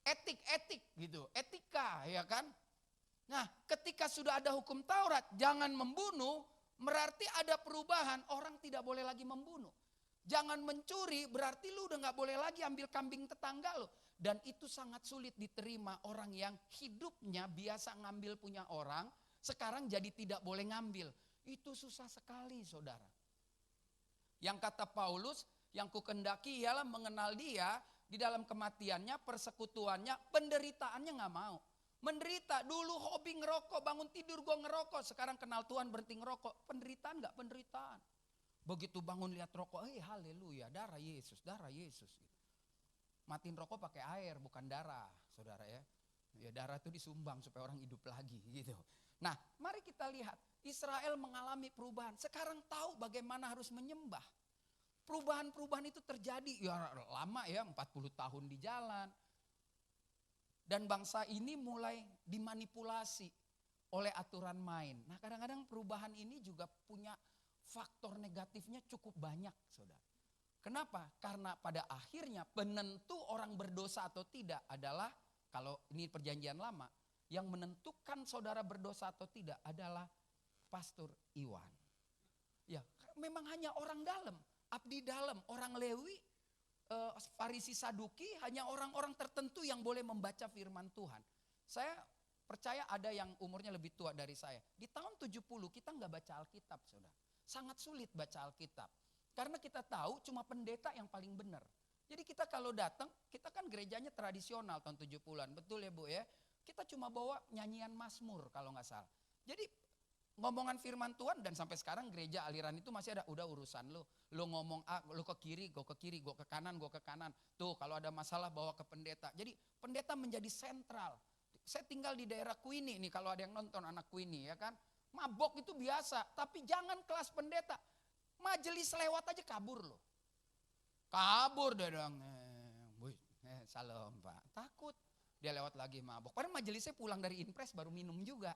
Etik gitu, etika ya kan. Nah ketika sudah ada hukum Taurat jangan membunuh, berarti ada perubahan, orang tidak boleh lagi membunuh. Jangan mencuri, berarti lu udah gak boleh lagi ambil kambing tetangga lo. Dan itu sangat sulit diterima orang yang hidupnya biasa ngambil punya orang, sekarang jadi tidak boleh ngambil. Itu susah sekali saudara. Yang kata Paulus, yang kukendaki ialah mengenal dia di dalam kematiannya, persekutuannya, penderitaannya gak mau. Menderita, dulu hobi ngerokok, bangun tidur gue ngerokok, sekarang kenal Tuhan berhenti ngerokok. Penderitaan gak penderitaan. Begitu bangun lihat rokok, haleluya, darah Yesus. Matiin rokok pakai air bukan darah saudara ya. Ya darah itu disumbang supaya orang hidup lagi gitu. Nah mari kita lihat, Israel mengalami perubahan, sekarang tahu bagaimana harus menyembah. Perubahan-perubahan itu terjadi ya lama ya 40 tahun di jalan. Dan bangsa ini mulai dimanipulasi oleh aturan main. Nah kadang-kadang perubahan ini juga punya faktor negatifnya cukup banyak saudara. Kenapa? Karena pada akhirnya penentu orang berdosa atau tidak adalah, kalau ini perjanjian lama, yang menentukan saudara berdosa atau tidak adalah Pastor Iwan. Ya memang hanya orang dalam. Abdi dalam, orang Lewi, Farisi Saduki, hanya orang-orang tertentu yang boleh membaca firman Tuhan. Saya percaya ada yang umurnya lebih tua dari saya. Di tahun 70 kita nggak baca Alkitab, saudara. Sangat sulit baca Alkitab. Karena kita tahu cuma pendeta yang paling benar. Jadi kita kalau datang, kita kan gerejanya tradisional tahun 70-an. Betul ya Bu ya? Kita cuma bawa nyanyian Mazmur kalau nggak salah. Jadi ngomongan firman Tuhan dan sampai sekarang gereja aliran itu masih ada. Udah urusan lu. Lu ngomong A, lu ke kiri, gue ke kiri, gue ke kanan, gue ke kanan. Tuh kalau ada masalah bawa ke pendeta. Jadi pendeta menjadi sentral. Saya tinggal di daerah Queenie nih, kalau ada yang nonton anak Queenie ya kan. Mabok itu biasa, tapi jangan kelas pendeta. Majelis lewat aja kabur loh. Kabur dia dong. Salam Pak. Takut. Dia lewat lagi mabok. Padahal majelisnya pulang dari Inpres baru minum juga.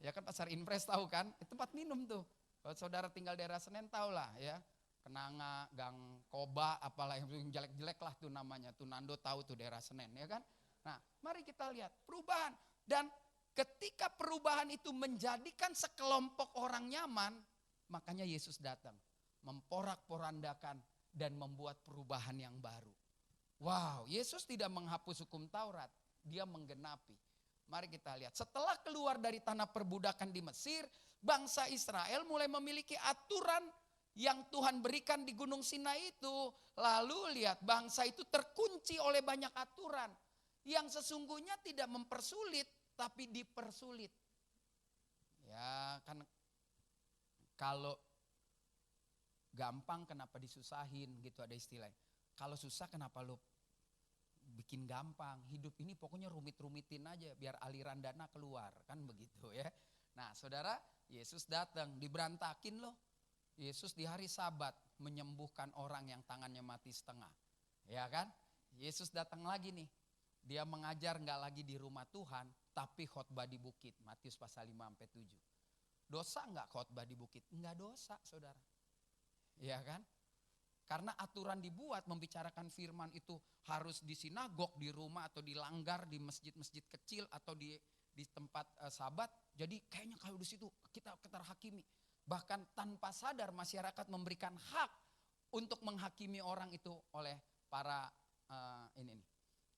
Ya kan pasar Inpres tahu kan? Itu tempat minum tuh. Kalau saudara tinggal daerah Senen tahu lah ya. Kenanga, Gang Koba, apalah yang jelek-jelek lah tuh namanya. Tuh Nando tahu tuh daerah Senen ya kan. Nah mari kita lihat perubahan. Dan ketika perubahan itu menjadikan sekelompok orang nyaman, makanya Yesus datang. Memporak-porandakan dan membuat perubahan yang baru. Wow, Yesus tidak menghapus hukum Taurat, dia menggenapi. Mari kita lihat, setelah keluar dari tanah perbudakan di Mesir, bangsa Israel mulai memiliki aturan yang Tuhan berikan di Gunung Sinai itu. Lalu lihat, bangsa itu terkunci oleh banyak aturan yang sesungguhnya tidak mempersulit, tapi dipersulit. Ya kan, kalau gampang kenapa disusahin gitu ada istilahnya. Kalau susah kenapa lu bikin gampang. Hidup ini pokoknya rumit-rumitin aja biar aliran dana keluar. Kan begitu ya. Nah saudara, Yesus datang diberantakin loh. Yesus di hari Sabat menyembuhkan orang yang tangannya mati setengah. Ya kan? Yesus datang lagi nih. Dia mengajar gak lagi di rumah Tuhan, tapi khotbah di bukit. Matius pasal 5-7. Dosa gak khotbah di bukit? Enggak dosa saudara. Ya kan? Karena aturan dibuat membicarakan firman itu harus di sinagog, di rumah atau dilanggar di masjid-masjid kecil atau di tempat Sabat. Jadi kayaknya kalau di situ kita terhakimi. Bahkan tanpa sadar masyarakat memberikan hak untuk menghakimi orang itu oleh para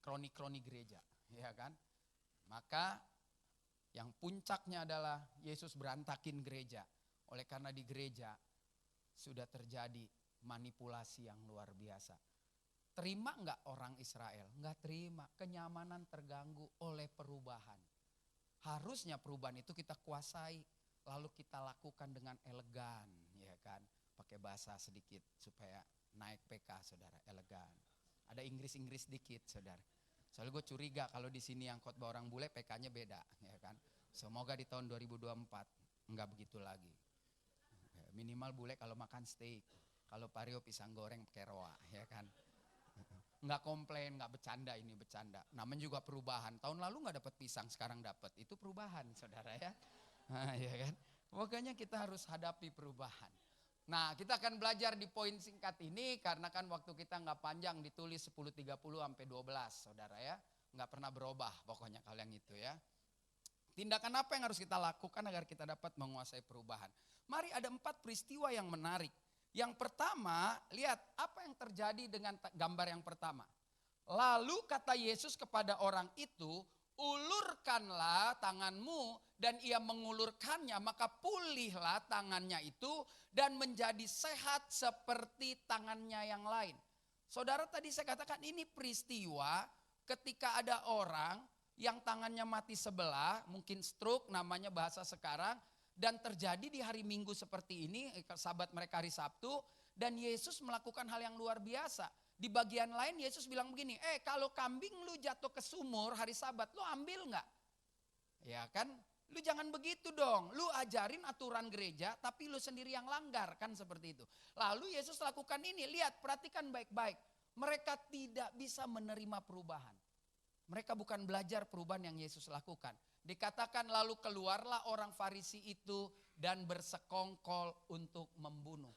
kroni-kroni gereja, ya kan? Maka yang puncaknya adalah Yesus berantakin gereja. Oleh karena di gereja sudah terjadi manipulasi yang luar biasa. Terima enggak orang Israel? Enggak terima. Kenyamanan terganggu oleh perubahan. Harusnya perubahan itu kita kuasai, lalu kita lakukan dengan elegan, ya kan? Pakai bahasa sedikit supaya naik PK, saudara, elegan. Ada Inggris-Inggris dikit, saudara. Soalnya gue curiga kalau di sini yang khotbah orang bule PK-nya beda, ya kan? Semoga di tahun 2024 enggak begitu lagi. Minimal bule kalau makan steak. Kalau Pario pisang goreng pakai roa, ya kan. Nggak komplain, nggak bercanda, ini bercanda. Namanya juga perubahan. Tahun lalu nggak dapat pisang, sekarang dapat. Itu perubahan, saudara ya. Nah, ya kan. Pokoknya kita harus hadapi perubahan. Nah, kita akan belajar di poin singkat ini karena kan waktu kita nggak panjang, ditulis 10:30 sampai 12, saudara ya. Nggak pernah berubah pokoknya kalau yang itu ya. Tindakan apa yang harus kita lakukan agar kita dapat menguasai perubahan? Mari, ada 4 peristiwa yang menarik. Yang pertama, lihat apa yang terjadi dengan gambar yang pertama. Lalu kata Yesus kepada orang itu, ulurkanlah tanganmu, dan ia mengulurkannya, maka pulihlah tangannya itu dan menjadi sehat seperti tangannya yang lain. Saudara, tadi saya katakan ini peristiwa ketika ada orang yang tangannya mati sebelah, mungkin stroke namanya bahasa sekarang, dan terjadi di hari Minggu seperti ini, Sabat mereka hari Sabtu, dan Yesus melakukan hal yang luar biasa. Di bagian lain Yesus bilang begini, kalau kambing lu jatuh ke sumur hari Sabat, lu ambil gak? Ya kan, lu jangan begitu dong, lu ajarin aturan gereja tapi lu sendiri yang langgar, kan seperti itu. Lalu Yesus lakukan ini, lihat, perhatikan baik-baik. Mereka tidak bisa menerima perubahan. Mereka bukan belajar perubahan yang Yesus lakukan. Dikatakan lalu keluarlah orang Farisi itu dan bersekongkol untuk membunuh.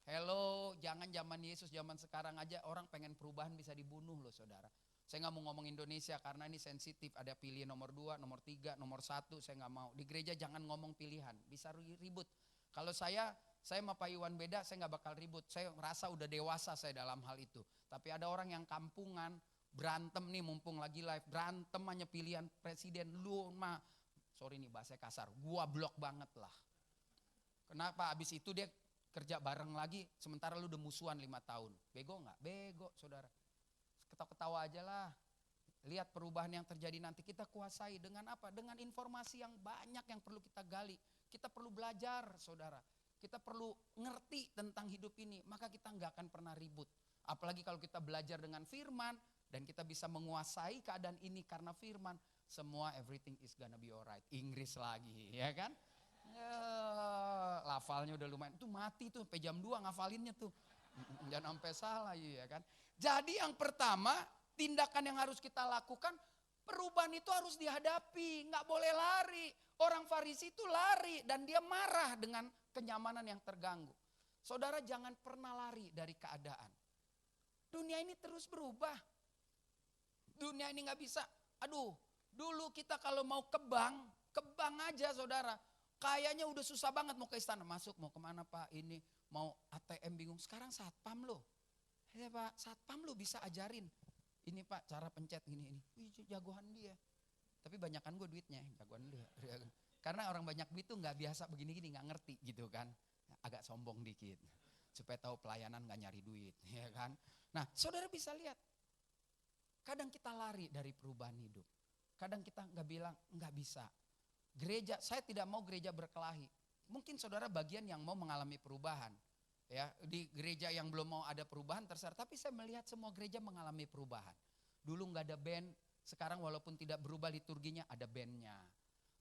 Hello, jangan zaman Yesus, zaman sekarang aja orang pengen perubahan bisa dibunuh loh saudara. Saya gak mau ngomong Indonesia karena ini sensitif, ada pilih nomor 2, nomor 3, nomor 1, saya gak mau. Di gereja jangan ngomong pilihan, bisa ribut. Kalau saya sama Pak Iwan beda, saya gak bakal ribut. Saya merasa udah dewasa saya dalam hal itu. Tapi ada orang yang kampungan, Berantem nih mumpung lagi live, berantem hanya pilihan presiden. Lu mah, sorry nih bahasa kasar, gua blok banget lah. Kenapa? Abis itu dia kerja bareng lagi, sementara lu udah musuhan 5 tahun. Bego gak? Bego saudara. Ketawa-ketawa aja lah. Lihat perubahan yang terjadi nanti, kita kuasai dengan apa? Dengan informasi yang banyak yang perlu kita gali. Kita perlu belajar saudara. Kita perlu ngerti tentang hidup ini, maka kita nggak akan pernah ribut. Apalagi kalau kita belajar dengan firman dan kita bisa menguasai keadaan ini karena firman, semua everything is gonna be alright. Inggris lagi, ya kan? Lafalnya udah lumayan. Tuh mati tuh sampai jam 2 ngafalinnya tuh. Jangan sampai salah ya kan. Jadi yang pertama, tindakan yang harus kita lakukan, perubahan itu harus dihadapi, nggak boleh lari. Orang Farisi itu lari dan dia marah dengan kenyamanan yang terganggu. Saudara jangan pernah lari dari keadaan. Dunia ini terus berubah. Dunia ini nggak bisa. Aduh, dulu kita kalau mau ke bank aja saudara. Kayaknya udah susah banget mau ke istana. Masuk mau kemana Pak? Ini mau ATM bingung. Sekarang satpam loh. Ya Pak, satpam lo bisa ajarin. Ini Pak cara pencet gini. Wih jagoan dia. Tapi banyakan gue duitnya, jagoan dia. Karena orang banyak duit tuh gak biasa begini-gini, gak ngerti gitu kan. Agak sombong dikit. Supaya tahu pelayanan gak nyari duit, ya kan. Nah saudara bisa lihat. Kadang kita lari dari perubahan hidup. Kadang kita gak bilang, gak bisa. Gereja, saya tidak mau gereja berkelahi. Mungkin saudara bagian yang mau mengalami perubahan. Ya, di gereja yang belum mau ada perubahan terserah, tapi saya melihat semua gereja mengalami perubahan. Dulu nggak ada band, sekarang walaupun tidak berubah liturginya ada bandnya.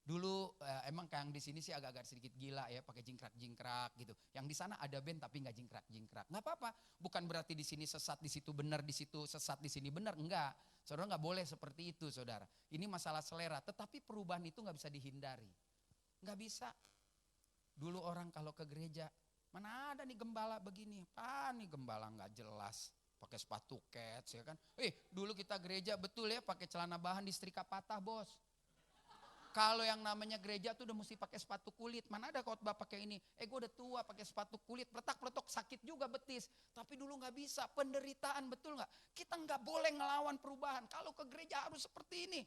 Dulu emang kayak yang di sini sih agak-agak sedikit gila ya, pakai jingkrak-jingkrak gitu. Yang di sana ada band tapi nggak jingkrak-jingkrak. Nggak apa-apa, bukan berarti di sini sesat, di situ benar, di situ sesat, di sini benar. Enggak, saudara nggak boleh seperti itu saudara. Ini masalah selera, tetapi perubahan itu nggak bisa dihindari. Nggak bisa. Dulu orang kalau ke gereja, mana ada nih gembala begini, nih gembala nggak jelas, pakai sepatu kets ya kan. Dulu kita gereja betul ya pakai celana bahan disetrika patah bos. Kalau yang namanya gereja tuh udah mesti pakai sepatu kulit, mana ada khotbah pakai ini. Gue udah tua pakai sepatu kulit, peletak-peletok sakit juga betis. Tapi dulu nggak bisa, penderitaan betul nggak? Kita nggak boleh ngelawan perubahan. Kalau ke gereja harus seperti ini.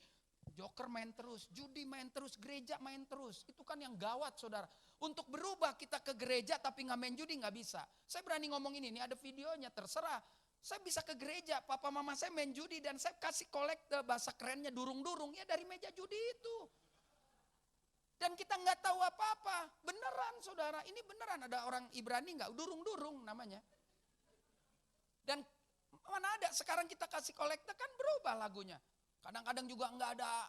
Joker main terus, judi main terus, gereja main terus. Itu kan yang gawat saudara. Untuk berubah kita ke gereja tapi nggak main judi nggak bisa. Saya berani ngomong ini ada videonya terserah. Saya bisa ke gereja, papa mama saya main judi dan saya kasih kolekte bahasa kerennya durung-durung ya dari meja judi itu. Dan kita nggak tahu apa-apa, beneran saudara, ini beneran ada orang Ibrani nggak, durung-durung namanya. Dan mana ada sekarang kita kasih kolekte kan berubah lagunya. Kadang-kadang juga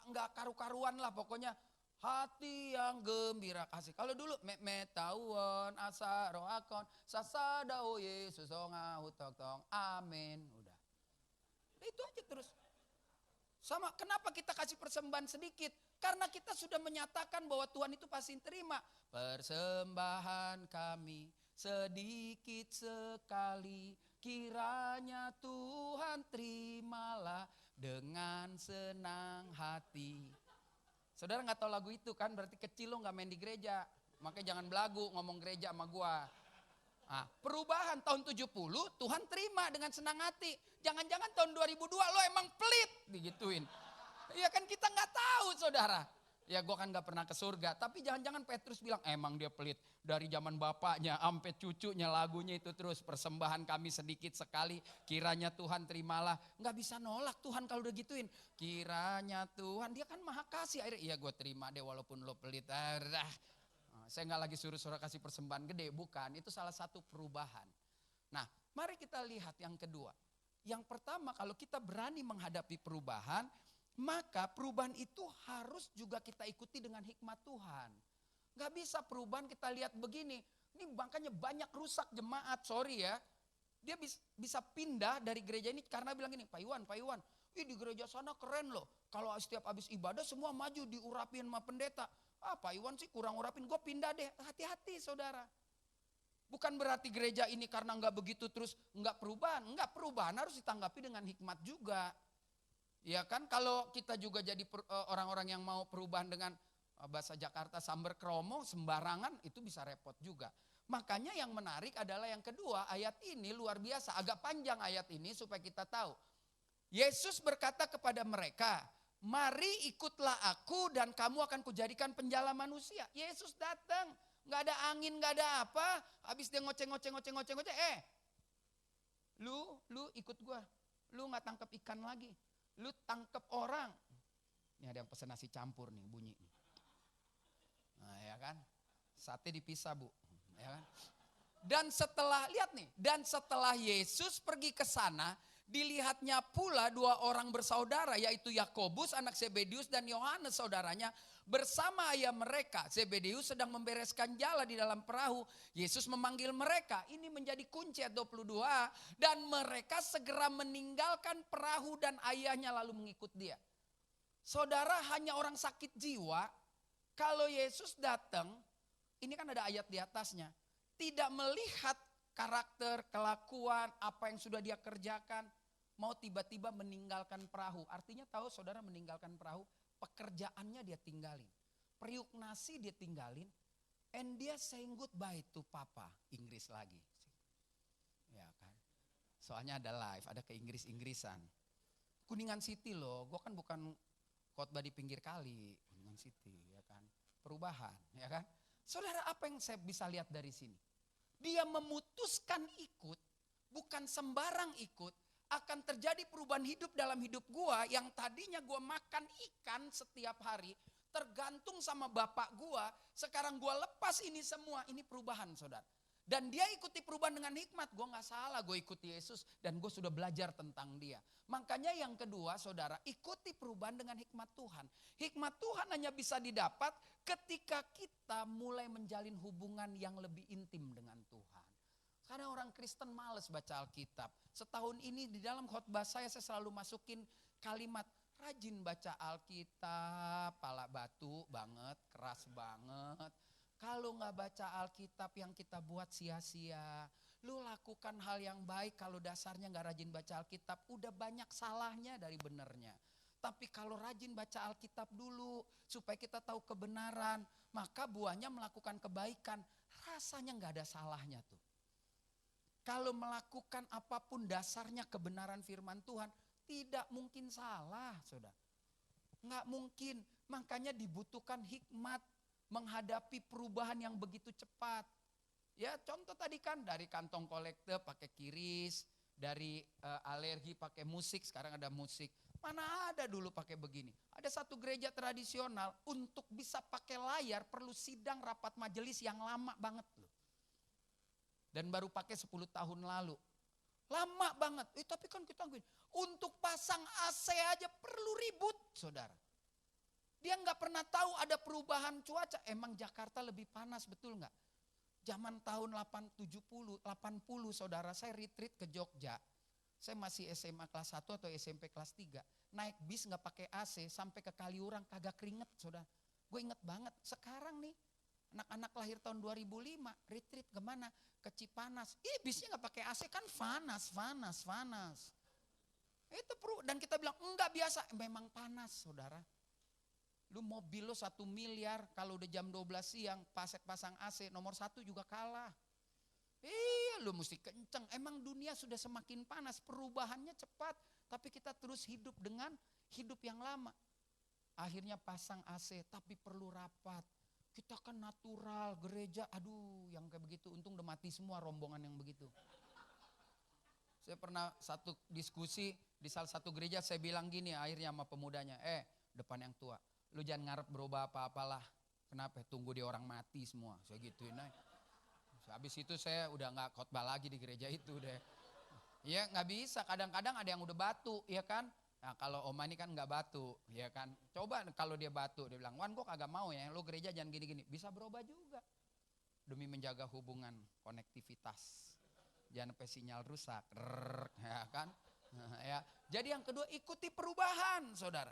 nggak karu-karuan lah pokoknya. Hati yang gembira kasih. Kalau dulu metauan asa roakon sasadao Yesus hutok tong amin. Udah. Itu aja terus. Sama kenapa kita kasih persembahan sedikit? Karena kita sudah menyatakan bahwa Tuhan itu pasti terima. Persembahan kami sedikit sekali. Kiranya Tuhan terimalah dengan senang hati. Saudara gak tahu lagu itu kan, berarti kecil lo gak main di gereja. Makanya jangan belagu ngomong gereja sama gua. Nah, perubahan tahun 70 Tuhan terima dengan senang hati. Jangan-jangan tahun 2002 lo emang pelit digituin. Ya kan kita gak tahu saudara. Ya gua kan gak pernah ke surga. Tapi jangan-jangan Petrus bilang emang dia pelit. Dari zaman bapaknya sampai cucunya lagunya itu terus. Persembahan kami sedikit sekali. Kiranya Tuhan terimalah. Gak bisa nolak Tuhan kalau udah gituin. Kiranya Tuhan. Dia kan maha kasih. Akhirnya iya gue terima deh walaupun lo pelit. Saya gak lagi suruh kasih persembahan gede. Bukan. Itu salah satu perubahan. Nah mari kita lihat yang kedua. Yang pertama kalau kita berani menghadapi perubahan. Maka perubahan itu harus juga kita ikuti dengan hikmat Tuhan. Gak bisa perubahan kita lihat begini. Ini makanya banyak rusak jemaat, sorry ya. Dia bisa pindah dari gereja ini karena bilang gini, Pak Iwan. Di gereja sana keren loh. Kalau setiap habis ibadah semua maju diurapin sama pendeta. Pak Iwan sih kurang urapin, gue pindah deh. Hati-hati saudara. Bukan berarti gereja ini karena gak begitu terus gak perubahan. Enggak, perubahan harus ditanggapi dengan hikmat juga. Ya kan kalau kita juga jadi orang-orang yang mau perubahan dengan bahasa Jakarta samber kromo sembarangan itu bisa repot juga. Makanya yang menarik adalah yang kedua ayat ini luar biasa agak panjang ayat ini supaya kita tahu. Yesus berkata kepada mereka, mari ikutlah aku dan kamu akan kujadikan penjala manusia. Yesus datang, nggak ada angin, nggak ada apa. Habis dia ngoceh. Lu ikut gua. Lu nggak tangkap ikan lagi. Lu tangkap orang. Ini ada yang pesen nasi campur nih bunyi. Nah ya kan, sate dipisah bu. Ya kan? Dan setelah Yesus pergi ke sana, dilihatnya pula dua orang bersaudara, yaitu Yakobus anak Zebedeus dan Yohanes saudaranya bersama ayah mereka. Zebedeus sedang membereskan jala di dalam perahu. Yesus memanggil mereka. Ini menjadi kunci ayat 22. Dan mereka segera meninggalkan perahu dan ayahnya lalu mengikut dia. Saudara, hanya orang sakit jiwa, kalau Yesus datang, ini kan ada ayat di atasnya, tidak melihat karakter, kelakuan, apa yang sudah dia kerjakan, mau tiba-tiba meninggalkan perahu. Artinya tahu saudara meninggalkan perahu, pekerjaannya dia tinggalin. Periuk nasi dia tinggalin, and dia saying goodbye to papa. Inggris lagi. Ya kan. Soalnya ada live, ada ke Inggris-Inggrisan. Kuningan City loh, gue kan bukan khotbah di pinggir kali. Kuningan City ya kan. Perubahan ya kan. Saudara, apa yang saya bisa lihat dari sini? Dia memutuskan ikut, bukan sembarang ikut, akan terjadi perubahan hidup dalam hidup gua yang tadinya gua makan ikan setiap hari, tergantung sama bapak gua, sekarang gua lepas ini semua, ini perubahan saudara. Dan dia ikuti perubahan dengan hikmat, gue gak salah, gue ikuti Yesus dan gue sudah belajar tentang dia. Makanya yang kedua saudara, ikuti perubahan dengan hikmat Tuhan. Hikmat Tuhan hanya bisa didapat ketika kita mulai menjalin hubungan yang lebih intim dengan Tuhan. Karena orang Kristen males baca Alkitab. Setahun ini di dalam khotbah saya selalu masukin kalimat, rajin baca Alkitab, pala batu banget, keras banget. Kalau gak baca Alkitab yang kita buat sia-sia. Lu lakukan hal yang baik kalau dasarnya gak rajin baca Alkitab. Udah banyak salahnya dari benernya. Tapi kalau rajin baca Alkitab dulu supaya kita tahu kebenaran. Maka buahnya melakukan kebaikan. Rasanya gak ada salahnya tuh. Kalau melakukan apapun dasarnya kebenaran firman Tuhan. Tidak mungkin salah saudara. Gak mungkin. Makanya dibutuhkan hikmat. Menghadapi perubahan yang begitu cepat. Ya contoh tadi kan dari kantong kolektor pakai kiris, dari alergi pakai musik, sekarang ada musik. Mana ada dulu pakai begini. Ada satu gereja tradisional untuk bisa pakai layar perlu sidang rapat majelis yang lama banget loh. Dan baru pakai 10 tahun lalu. Lama banget. Tapi kan kita untuk pasang AC aja perlu ribut saudara. Dia nggak pernah tahu ada perubahan cuaca. Emang Jakarta lebih panas, betul nggak? Zaman tahun 80 saudara saya retreat ke Jogja. Saya masih SMA kelas 1 atau SMP kelas 3. Naik bis nggak pakai AC sampai ke Kaliurang kagak keringet saudara. Gue inget banget. Sekarang nih anak-anak lahir tahun 2005 retreat kemana? Ke Cipanas. Bisnya nggak pakai AC kan panas. Itu perlu. Dan kita bilang enggak biasa. Memang panas saudara. Lu mobil lo 1 miliar, kalau udah jam 12 siang pasang AC, nomor 1 juga kalah. Iya lu mesti kenceng, emang dunia sudah semakin panas, perubahannya cepat. Tapi kita terus hidup dengan hidup yang lama. Akhirnya pasang AC, tapi perlu rapat. Kita kan natural, gereja, aduh yang kayak begitu, untung udah mati semua rombongan yang begitu. Saya pernah satu diskusi di salah satu gereja, saya bilang gini akhirnya sama pemudanya, depan yang tua. Lu jangan ngarep berubah apa-apalah. Kenapa? Tunggu dia orang mati semua. Saya gituin aja. Habis itu saya udah gak khotbah lagi di gereja itu deh. Ya gak bisa. Kadang-kadang ada yang udah batu ya kan. Nah kalau Oma ini kan gak batu ya kan. Coba kalau dia batu. Dia bilang, Wan gue kagak mau ya. Lu gereja jangan gini-gini. Bisa berubah juga. Demi menjaga hubungan konektivitas. Jangan sampai sinyal rusak. Ya kan. Ya. Jadi yang kedua ikuti perubahan saudara.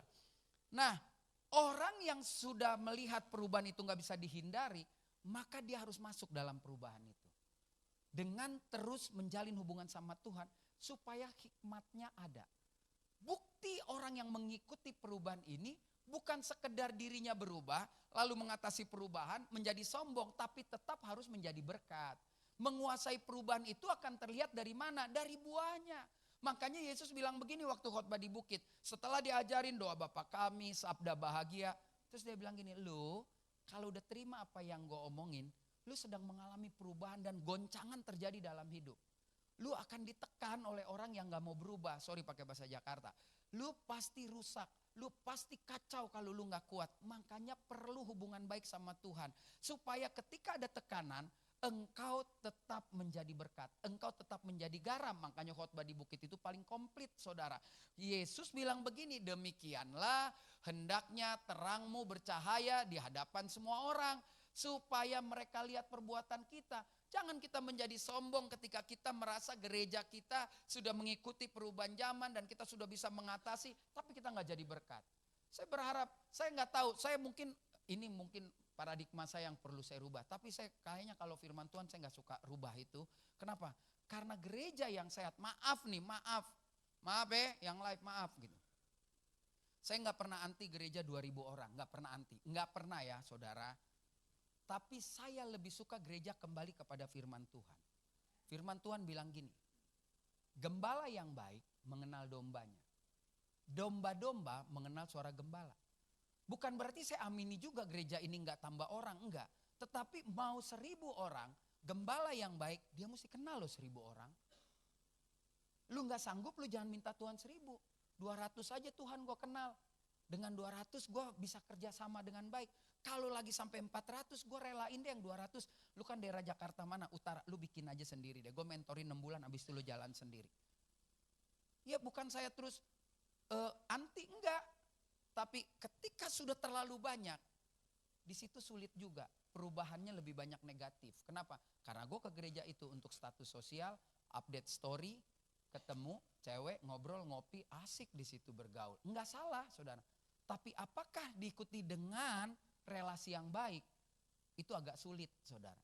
Nah. Orang yang sudah melihat perubahan itu gak bisa dihindari, maka dia harus masuk dalam perubahan itu. Dengan terus menjalin hubungan sama Tuhan, supaya hikmatnya ada. Bukti orang yang mengikuti perubahan ini, bukan sekedar dirinya berubah, lalu mengatasi perubahan, menjadi sombong, tapi tetap harus menjadi berkat. Menguasai perubahan itu akan terlihat dari mana? Dari buahnya. Makanya Yesus bilang begini waktu khotbah di bukit. Setelah diajarin doa Bapa kami, sabda bahagia. Terus dia bilang gini, lu kalau udah terima apa yang gue omongin, lu sedang mengalami perubahan dan goncangan terjadi dalam hidup. Lu akan ditekan oleh orang yang gak mau berubah. Sorry pakai bahasa Jakarta. Lu pasti rusak. Lu pasti kacau kalau lu gak kuat. Makanya perlu hubungan baik sama Tuhan. Supaya ketika ada tekanan, engkau tetap menjadi berkat. Engkau tetap menjadi garam. Makanya khotbah di bukit itu paling komplit saudara. Yesus bilang begini, demikianlah hendaknya terangmu bercahaya di hadapan semua orang. Supaya mereka lihat perbuatan kita. Jangan kita menjadi sombong ketika kita merasa gereja kita sudah mengikuti perubahan zaman dan kita sudah bisa mengatasi, tapi kita nggak jadi berkat. Saya berharap, saya nggak tahu, ini mungkin paradigma saya yang perlu saya rubah. Tapi saya kayaknya kalau firman Tuhan saya nggak suka rubah itu. Kenapa? Karena gereja yang sehat, maaf yang live maaf gitu. Saya nggak pernah anti gereja 2000 orang, nggak pernah ya saudara. Tapi saya lebih suka gereja kembali kepada firman Tuhan. Firman Tuhan bilang gini, gembala yang baik mengenal dombanya. Domba-domba mengenal suara gembala. Bukan berarti saya amini juga gereja ini nggak tambah orang, enggak. Tetapi mau 1000 orang, gembala yang baik, dia mesti kenal loh 1000 orang. Lu nggak sanggup, lu jangan minta Tuhan 1000. 200 aja Tuhan gue kenal. Dengan 200 gue bisa kerja sama dengan baik. Kalau lagi sampai 400 gue relain deh yang 200. Lu kan daerah Jakarta mana? Utara. Lu bikin aja sendiri deh. Gue mentorin 6 bulan habis itu lu jalan sendiri. Ya bukan saya terus anti, enggak. Tapi ketika sudah terlalu banyak, di situ sulit juga. Perubahannya lebih banyak negatif. Kenapa? Karena gue ke gereja itu untuk status sosial, update story, ketemu cewek, ngobrol, ngopi, asik di situ bergaul. Enggak salah saudara. Tapi apakah diikuti dengan relasi yang baik? Itu agak sulit saudara.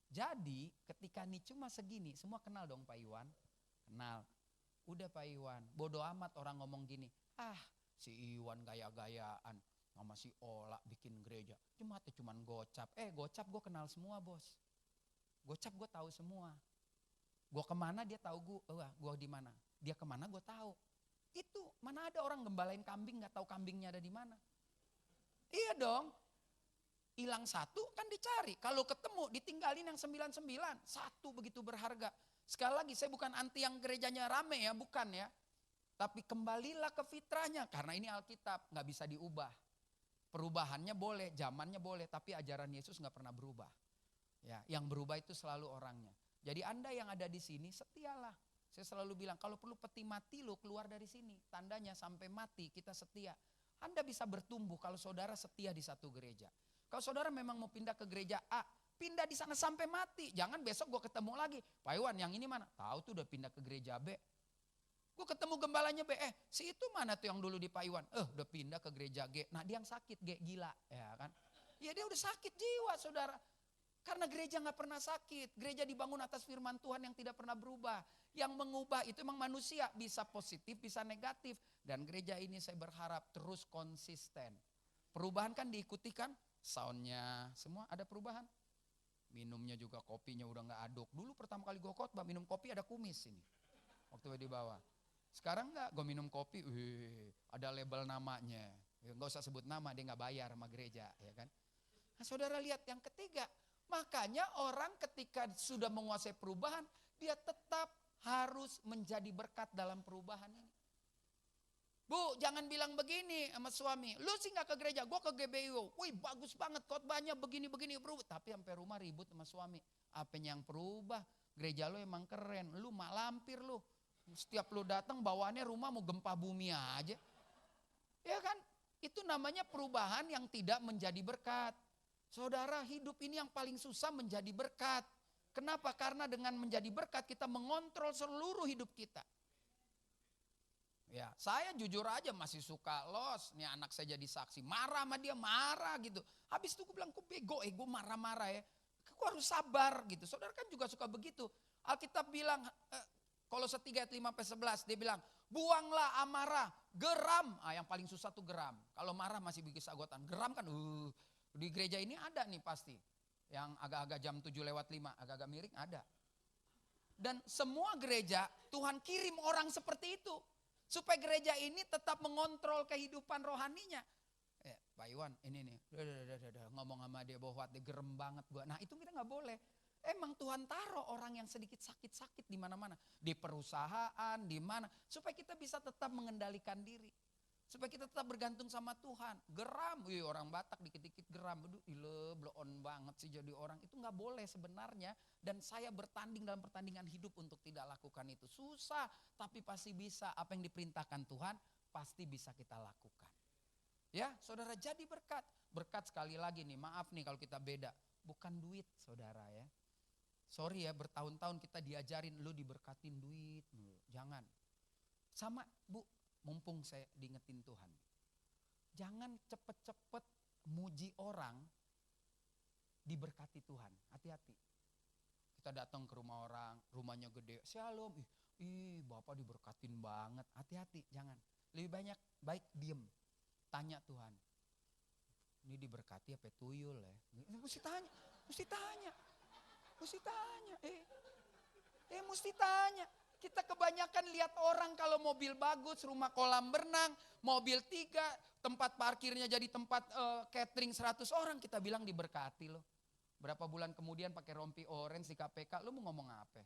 Jadi ketika nih cuma segini, semua kenal dong Pak Iwan. Kenal. Udah Pak Iwan, bodo amat orang ngomong gini. Si Iwan gaya-gayaan sama si Ola bikin gereja. Jemaatnya cuman gocap. Gocap gue kenal semua bos. Gocap gue tahu semua. Gue kemana dia tahu gue di mana. Dia kemana gue tahu. Itu mana ada orang gembalain kambing nggak tahu kambingnya ada di mana. Iya dong. Hilang satu kan dicari. Kalau ketemu ditinggalin yang 99. Satu begitu berharga. Sekali lagi saya bukan anti yang gerejanya rame ya, bukan ya. Tapi kembalilah ke fitrahnya. Karena ini Alkitab nggak bisa diubah. Perubahannya boleh, zamannya boleh. Tapi ajaran Yesus nggak pernah berubah. Ya, yang berubah itu selalu orangnya. Jadi Anda yang ada di sini setialah. Saya selalu bilang kalau perlu peti mati lo keluar dari sini. Tandanya sampai mati kita setia. Anda bisa bertumbuh kalau saudara setia di satu gereja. Kalau saudara memang mau pindah ke gereja A, pindah di sana sampai mati. Jangan besok gue ketemu lagi. Pak Iwan yang ini mana? Tahu tuh udah pindah ke gereja B. Gue ketemu gembalanya B. Si itu mana tuh yang dulu di Pak Iwan? Udah pindah ke gereja G. Nah dia yang sakit G, gila ya kan. Ya dia udah sakit jiwa saudara. Karena gereja gak pernah sakit. Gereja dibangun atas firman Tuhan yang tidak pernah berubah. Yang mengubah itu memang manusia. Bisa positif, bisa negatif. Dan gereja ini saya berharap terus konsisten. Perubahan kan diikuti kan. Soundnya semua ada perubahan. Minumnya juga kopinya udah gak aduk. Dulu pertama kali gue khotbah minum kopi ada kumis ini. Waktu di bawah. Sekarang enggak, gue minum kopi, ada label namanya. Gak usah sebut nama, dia gak bayar sama gereja. Ya kan? Nah saudara lihat yang ketiga. Makanya orang ketika sudah menguasai perubahan, dia tetap harus menjadi berkat dalam perubahan ini. Bu, jangan bilang begini sama suami. Lu sih gak ke gereja, gue ke GBIO. Wih bagus banget khotbahnya begini-begini berubah. Tapi sampai rumah ribut sama suami. Apanya yang berubah? Gereja lu emang keren. Lu mak lampir lu. Setiap lu datang bawaannya rumah mau gempa bumi aja. Ya kan? Itu namanya perubahan yang tidak menjadi berkat. Saudara, hidup ini yang paling susah menjadi berkat. Kenapa? Karena dengan menjadi berkat kita mengontrol seluruh hidup kita. Ya, saya jujur aja masih suka los. Nih anak saya jadi saksi, marah sama dia, marah gitu. Habis itu gue bilang, kok bego, gue marah-marah ya. Gue harus sabar gitu. Saudara kan juga suka begitu. Alkitab bilang, Kolose 3 ayat 5-11, dia bilang, buanglah amarah, geram. Yang paling susah tuh geram. Kalau marah masih bikin sagotan. Geram kan, di gereja ini ada nih pasti. Yang agak-agak jam 7 lewat 5, agak-agak miring ada. Dan semua gereja Tuhan kirim orang seperti itu. Supaya gereja ini tetap mengontrol kehidupan rohaninya. Pak Iwan ini nih, ngomong sama dia bahwa dia gerem banget gua. Nah itu kita nggak boleh. Emang Tuhan taruh orang yang sedikit sakit-sakit di mana-mana. Di perusahaan, di mana. Supaya kita bisa tetap mengendalikan diri. Supaya kita tetap bergantung sama Tuhan. Geram, orang Batak dikit-dikit geram. Aduh bloon banget sih jadi orang. Itu gak boleh sebenarnya. Dan saya bertanding dalam pertandingan hidup untuk tidak lakukan itu. Susah, tapi pasti bisa. Apa yang diperintahkan Tuhan, pasti bisa kita lakukan. Ya, saudara, jadi berkat. Berkat sekali lagi nih, maaf nih kalau kita beda. Bukan duit, saudara ya. Sorry ya, bertahun-tahun kita diajarin, lu diberkatin duit. Jangan. Sama, Bu. Mumpung saya diingetin Tuhan. Jangan cepet-cepet muji orang diberkati Tuhan. Hati-hati. Kita datang ke rumah orang, rumahnya gede. Shalom, Bapak diberkatin banget. Hati-hati, jangan. Lebih baik diem. Tanya Tuhan. Ini diberkati apa tuyul ya? Mesti tanya. Mesti tanya. Kita kebanyakan lihat orang kalau mobil bagus, rumah kolam berenang, mobil 3, tempat parkirnya jadi tempat catering 100 orang. Kita bilang diberkati loh. Berapa bulan kemudian pakai rompi orange di KPK, lu mau ngomong apa?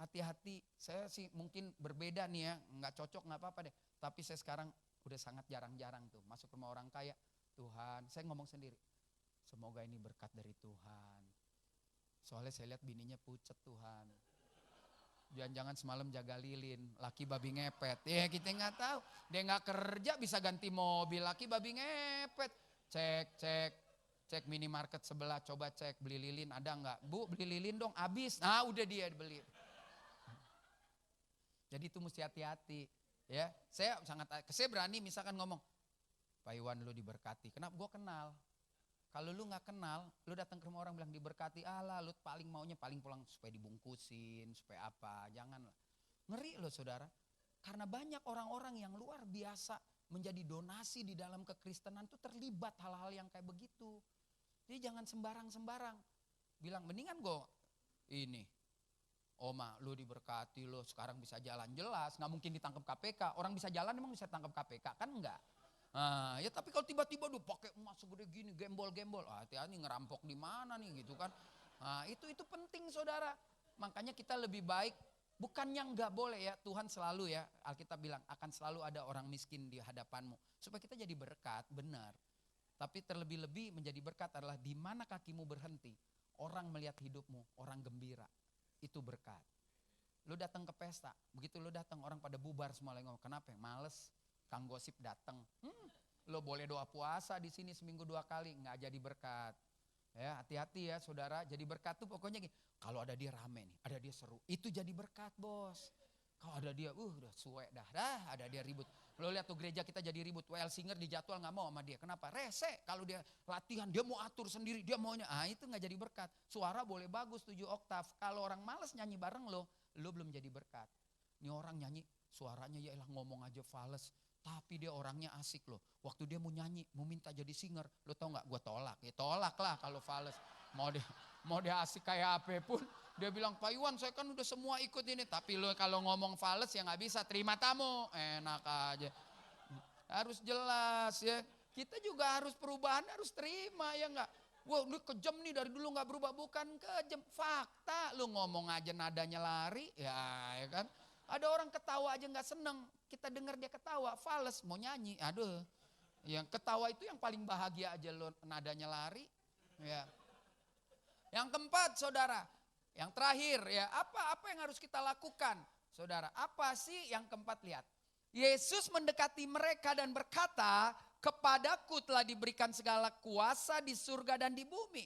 Hati-hati, saya sih mungkin berbeda nih ya, nggak cocok nggak apa-apa deh. Tapi saya sekarang udah sangat jarang-jarang tuh masuk rumah orang kaya. Tuhan, saya ngomong sendiri, semoga ini berkat dari Tuhan. Soalnya saya lihat bininya pucet Tuhan. Jangan-jangan semalam jaga lilin, laki babi ngepet. Ya kita nggak tahu, dia nggak kerja bisa ganti mobil, laki babi ngepet. Cek minimarket sebelah, coba cek beli lilin ada nggak? Bu beli lilin dong, habis. Nah udah dia beli. Jadi itu mesti hati-hati. Ya, saya berani misalkan ngomong, Pak Iwan lu diberkati. Kenapa? Gue kenal. Kalau lu gak kenal, lu datang ke rumah orang bilang diberkati, alah lu paling maunya paling pulang supaya dibungkusin, supaya apa, janganlah. Ngeri loh saudara, karena banyak orang-orang yang luar biasa menjadi donasi di dalam kekristenan itu terlibat hal-hal yang kayak begitu. Jadi jangan sembarang-sembarang. Bilang mendingan gue ini, Oma lu diberkati lu sekarang bisa jalan, jelas gak mungkin ditangkap KPK. Orang bisa jalan emang bisa tangkap KPK, kan enggak. Nah, ya tapi kalau tiba-tiba lu pakai emas segede gini, gembol-gembol, hati-hati ngerampok di mana nih gitu kan. Nah, itu penting saudara. Makanya kita lebih baik, bukannya nggak boleh ya, Tuhan selalu ya, Alkitab bilang akan selalu ada orang miskin di hadapanmu. Supaya kita jadi berkat, benar. Tapi terlebih-lebih menjadi berkat adalah di mana kakimu berhenti, orang melihat hidupmu, orang gembira, itu berkat. Lu datang ke pesta, begitu lu datang orang pada bubar semua lagi ngomong, kenapa? Males. Kang Gosip datang, lo boleh doa puasa di sini seminggu 2 kali, nggak jadi berkat. Ya hati-hati ya saudara, jadi berkat tuh pokoknya gini, kalau ada dia rame nih, ada dia seru, itu jadi berkat bos. Kalau ada dia, udah suwe dah, ada dia ribut. Lo lihat tuh gereja kita jadi ribut, WL Singer di jadwal nggak mau sama dia, kenapa? Rese, kalau dia latihan dia mau atur sendiri, dia maunya, itu nggak jadi berkat. Suara boleh bagus 7 oktav, kalau orang males nyanyi bareng lo belum jadi berkat. Ini orang nyanyi, suaranya ya elah ngomong aja fales. Tapi dia orangnya asik loh. Waktu dia mau nyanyi, mau minta jadi singer. Lo tau gak? Gue tolak. Ya tolak lah kalau fales. Mau dia asik kayak apa pun. Dia bilang, Pak Iwan saya kan udah semua ikut ini. Tapi lo kalau ngomong fales ya gak bisa. Terima tamu. Enak aja. Harus jelas ya. Kita juga harus perubahan, harus terima ya gak? Wah lu kejam nih dari dulu gak berubah. Bukan kejam. Fakta. Lu ngomong aja nadanya lari. Ya kan. Ada orang ketawa aja gak seneng. Kita dengar dia ketawa, fales, mau nyanyi. Aduh, yang ketawa itu yang paling bahagia aja lo nadanya lari. Ya. Yang keempat saudara, yang terakhir ya, apa yang harus kita lakukan? Saudara, apa sih yang keempat? Lihat. Yesus mendekati mereka dan berkata, kepadaku telah diberikan segala kuasa di surga dan di bumi.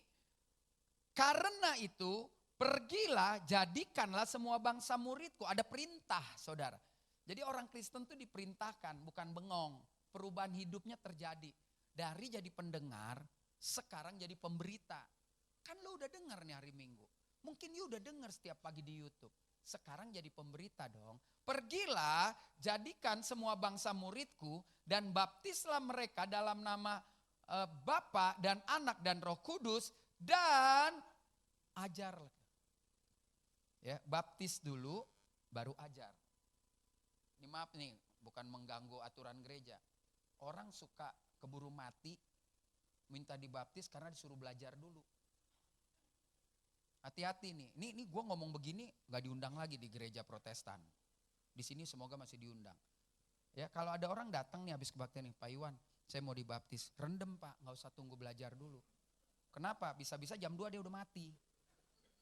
Karena itu, pergilah, jadikanlah semua bangsa muridku. Ada perintah saudara. Jadi orang Kristen itu diperintahkan, bukan bengong. Perubahan hidupnya terjadi. Dari jadi pendengar, sekarang jadi pemberita. Kan lo udah dengar nih hari Minggu. Mungkin you udah dengar setiap pagi di YouTube. Sekarang jadi pemberita dong. Pergilah, jadikan semua bangsa muridku, dan baptislah mereka dalam nama Bapa dan Anak dan Roh Kudus, dan ajarlah. Ya, baptis dulu, baru ajar. Ini maaf nih, bukan mengganggu aturan gereja. Orang suka keburu mati, minta dibaptis karena disuruh belajar dulu. Hati-hati nih, ini gue ngomong begini gak diundang lagi di gereja Protestan. Di sini semoga masih diundang. Ya, kalau ada orang datang nih habis kebaktian nih, Pak Iwan, saya mau dibaptis. Rendem Pak, gak usah tunggu belajar dulu. Kenapa? Bisa-bisa jam 2 dia udah mati.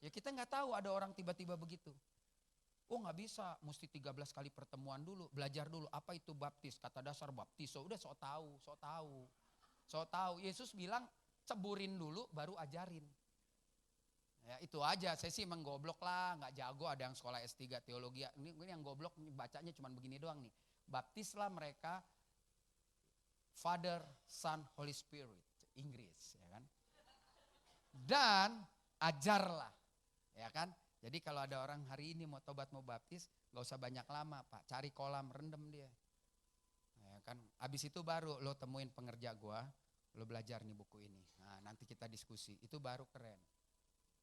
Ya kita gak tahu ada orang tiba-tiba begitu. Oh gak bisa, mesti 13 kali pertemuan dulu, belajar dulu. Apa itu baptis? Kata dasar baptis, udah sok tahu. Yesus bilang ceburin dulu baru ajarin. Ya itu aja, saya sih emang goblok lah, gak jago, ada yang sekolah S3 teologi. Ini yang goblok bacanya cuma begini doang nih. Baptislah mereka Father, Son, Holy Spirit, Inggris ya kan. Dan ajarlah, ya kan. Jadi kalau ada orang hari ini mau tobat mau baptis, gak usah banyak lama Pak, cari kolam rendem dia. Ya kan, abis itu baru lo temuin pengerja gua, lo belajar nih buku ini. Nah nanti kita diskusi, itu baru keren.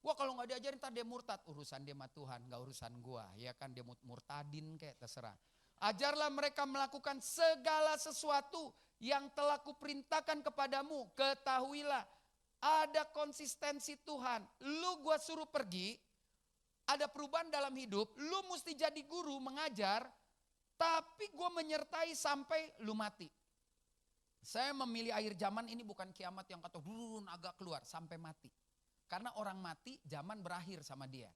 Wah kalau gak diajarin ntar dia murtad, urusan dia sama Tuhan, gak urusan gua. Ya kan dia murtadin kayak terserah. Ajarlah mereka melakukan segala sesuatu yang telah kuperintahkan kepadamu. Ketahuilah ada konsistensi Tuhan. Lu gua suruh pergi, ada perubahan dalam hidup, lu mesti jadi guru mengajar, tapi gue menyertai sampai lu mati. Saya memilih akhir zaman ini bukan kiamat yang kata agak keluar sampai mati. Karena orang mati zaman berakhir sama dia.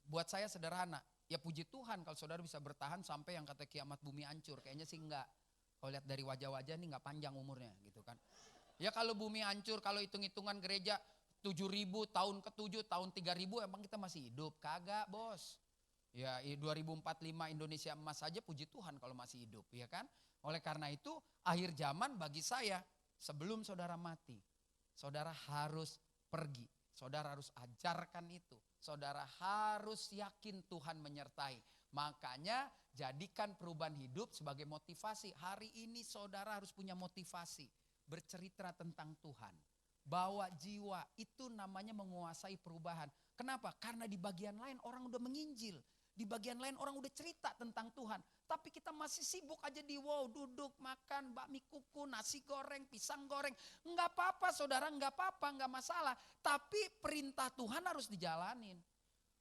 Buat saya sederhana, ya puji Tuhan kalau saudara bisa bertahan sampai yang kata kiamat bumi hancur. Kayaknya sih enggak. Kalau lihat dari wajah-wajah ini enggak panjang umurnya gitu kan. Ya kalau bumi hancur, kalau hitung-hitungan gereja 7.000 tahun ke-7, tahun 3.000 emang kita masih hidup? Kagak bos. Ya 2045 Indonesia emas saja puji Tuhan kalau masih hidup ya kan. Oleh karena itu akhir zaman bagi saya sebelum saudara mati. Saudara harus pergi. Saudara harus ajarkan itu. Saudara harus yakin Tuhan menyertai. Makanya jadikan perubahan hidup sebagai motivasi. Hari ini saudara harus punya motivasi. Bercerita tentang Tuhan. Bawa jiwa, itu namanya menguasai perubahan. Kenapa? Karena di bagian lain orang udah menginjil. Di bagian lain orang udah cerita tentang Tuhan. Tapi kita masih sibuk aja di duduk, makan, bakmi kuku, nasi goreng, pisang goreng. Enggak apa-apa saudara, enggak apa-apa, enggak masalah. Tapi perintah Tuhan harus dijalanin.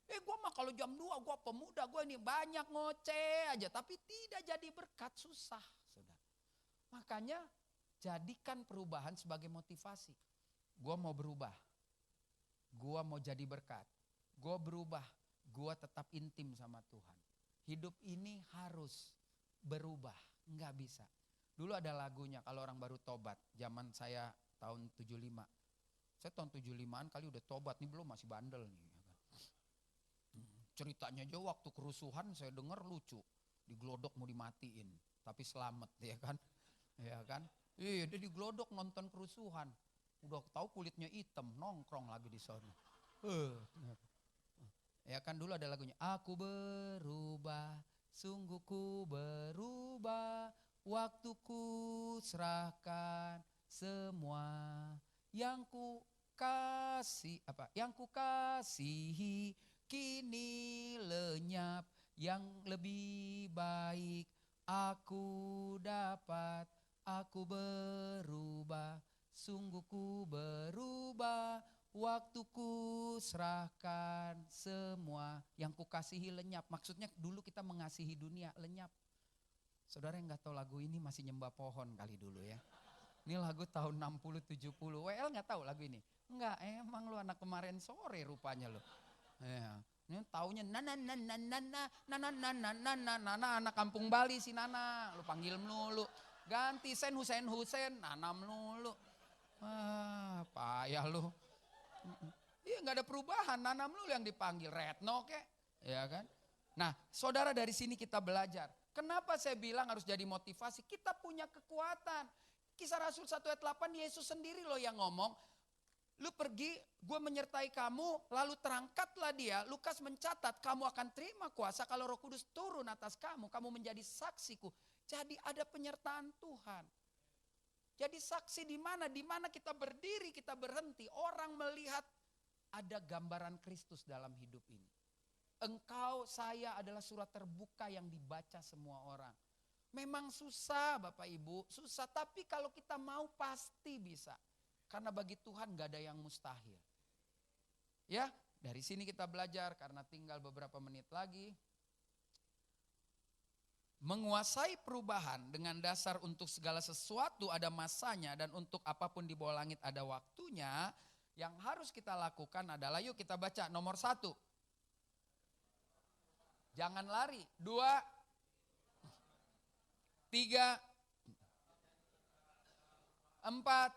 Gue mah kalau jam 2 gue pemuda, gue ini banyak ngoceh aja. Tapi tidak jadi berkat, susah saudara. Makanya jadikan perubahan sebagai motivasi. Gue mau berubah, gue mau jadi berkat, gue berubah, gue tetap intim sama Tuhan. Hidup ini harus berubah, nggak bisa. Dulu ada lagunya kalau orang baru tobat, zaman saya tahun 75. Saya tahun 75an kali udah tobat, nih belum masih bandel nih. Ceritanya aja waktu kerusuhan saya dengar lucu, diglodok mau dimatiin, tapi selamat ya kan. Ya kan, iya dia diglodok nonton kerusuhan. Udah tahu kulitnya hitam, nongkrong lagi di sana. Ya kan dulu ada lagunya. Aku berubah, sungguh ku berubah, waktuku serahkan semua yang ku kasih Yang ku kasihi kini lenyap, yang lebih baik aku dapat. Aku berubah, sungguh ku berubah, waktuku serahkan semua, yang ku kasihi lenyap. Maksudnya dulu kita mengasihi dunia, lenyap. Saudara yang gak tahu lagu ini masih nyembah pohon kali dulu ya. Ini lagu tahun 60-70, WL gak tahu lagu ini? Enggak, emang lu anak kemarin sore rupanya lu. Ya. Ini taunya nana anak kampung Bali si Nana, lu panggil melulu. Ganti Hussein, Nana melulu. Payah lu. Iya gak ada perubahan, Nana melulu yang dipanggil, Retno kek. Ya kan? Nah saudara dari sini kita belajar. Kenapa saya bilang harus jadi motivasi? Kita punya kekuatan. Kisah Rasul 1 ayat 8 Yesus sendiri loh yang ngomong. Lu pergi, gue menyertai kamu, lalu terangkatlah dia. Lukas mencatat, kamu akan terima kuasa kalau Roh Kudus turun atas kamu. Kamu menjadi saksiku. Jadi ada penyertaan Tuhan. Jadi saksi di mana? Di mana kita berdiri, kita berhenti. Orang melihat ada gambaran Kristus dalam hidup ini. Engkau, saya adalah surat terbuka yang dibaca semua orang. Memang susah Bapak Ibu, susah. Tapi kalau kita mau pasti bisa. Karena bagi Tuhan gak ada yang mustahil. Ya, dari sini kita belajar karena tinggal beberapa menit lagi. Menguasai perubahan dengan dasar untuk segala sesuatu ada masanya dan untuk apapun di bawah langit ada waktunya. Yang harus kita lakukan adalah, yuk kita baca nomor 1. Jangan lari. 2, 3, 4.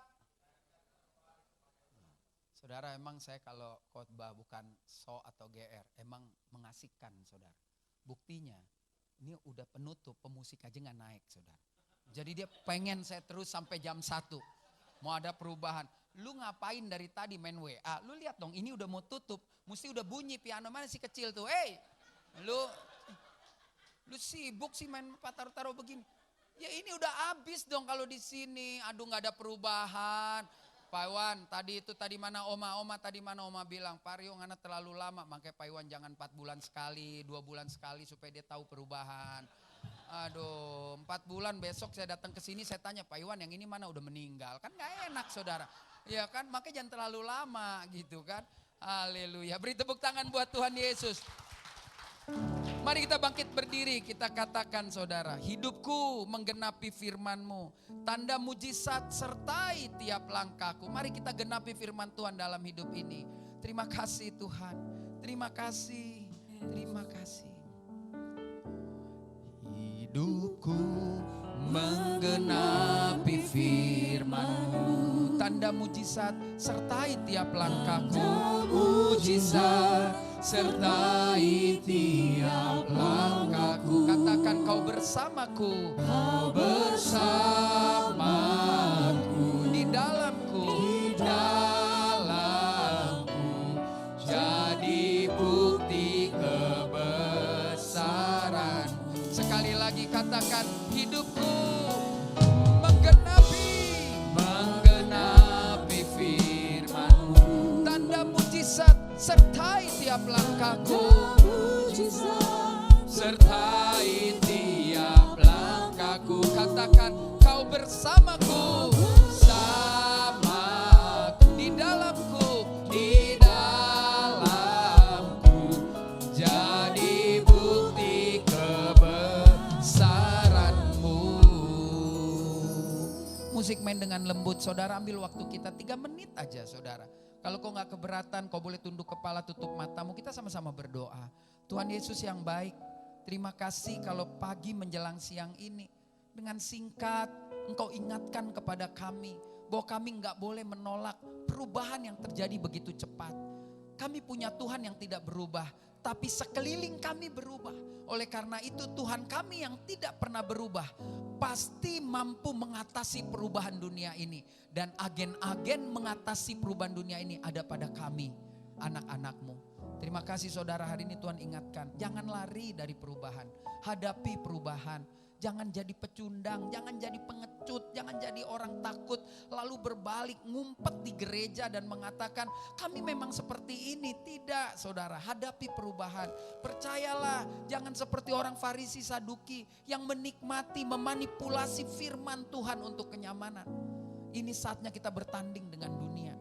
Saudara, emang saya kalau khotbah bukan so atau GR, emang mengasihkan saudara. Buktinya, ini udah penutup, pemusik aja gak naik saudara. Jadi dia pengen saya terus sampai jam 1. Mau ada perubahan. Lu ngapain dari tadi main WA? Lu lihat dong, ini udah mau tutup. Mesti udah bunyi piano, mana si kecil tuh. Hey, lu sibuk sih main taruh-taruh begini. Ya ini udah habis dong kalau di sini. Aduh gak ada perubahan. Pak Iwan, tadi mana Oma tadi mana Oma bilang, Pak Rio ngana terlalu lama, makanya Pak Iwan jangan 4 bulan sekali, 2 bulan sekali supaya dia tahu perubahan. Aduh, 4 bulan besok saya datang ke sini saya tanya, Pak Iwan yang ini mana udah meninggal, kan gak enak saudara. Ya kan, makanya jangan terlalu lama gitu kan. Haleluya, beri tepuk tangan buat Tuhan Yesus. Mari kita bangkit berdiri, kita katakan saudara, hidupku menggenapi firman-Mu, tanda mujizat sertai tiap langkahku. Mari kita genapi firman Tuhan dalam hidup ini. Terima kasih Tuhan, terima kasih, terima kasih. Hidupku menggenapi firman-Mu, tanda mujizat sertai tiap langkahku. Mujizat sertai tiap langkahku. Katakan kau bersamaku, kau bersamaku, di dalamku, jadi bukti kebesaran. Sekali lagi katakan, hidupku menggenapi firman-Mu, tanda mujizat sertai tiap langkahku, sertai tiap langkahku. Katakan kau bersamaku, di dalamku, jadi bukti kebesaran-Mu. Musik main dengan lembut, saudara ambil waktu kita 3 menit aja saudara. Kalau kau gak keberatan, kau boleh tunduk kepala, tutup matamu. Kita sama-sama berdoa. Tuhan Yesus yang baik, terima kasih kalau pagi menjelang siang ini, dengan singkat Engkau ingatkan kepada kami, bahwa kami gak boleh menolak perubahan yang terjadi begitu cepat. Kami punya Tuhan yang tidak berubah, tapi sekeliling kami berubah. Oleh karena itu Tuhan kami yang tidak pernah berubah, pasti mampu mengatasi perubahan dunia ini. Dan agen-agen mengatasi perubahan dunia ini ada pada kami, anak-anak-Mu. Terima kasih saudara, hari ini Tuhan ingatkan, jangan lari dari perubahan, hadapi perubahan. Jangan jadi pecundang, jangan jadi pengecut, jangan jadi orang takut lalu berbalik ngumpet di gereja dan mengatakan kami memang seperti ini. Tidak saudara, hadapi perubahan. Percayalah, jangan seperti orang Farisi Saduki yang menikmati, memanipulasi firman Tuhan untuk kenyamanan. Ini saatnya kita bertanding dengan dunia.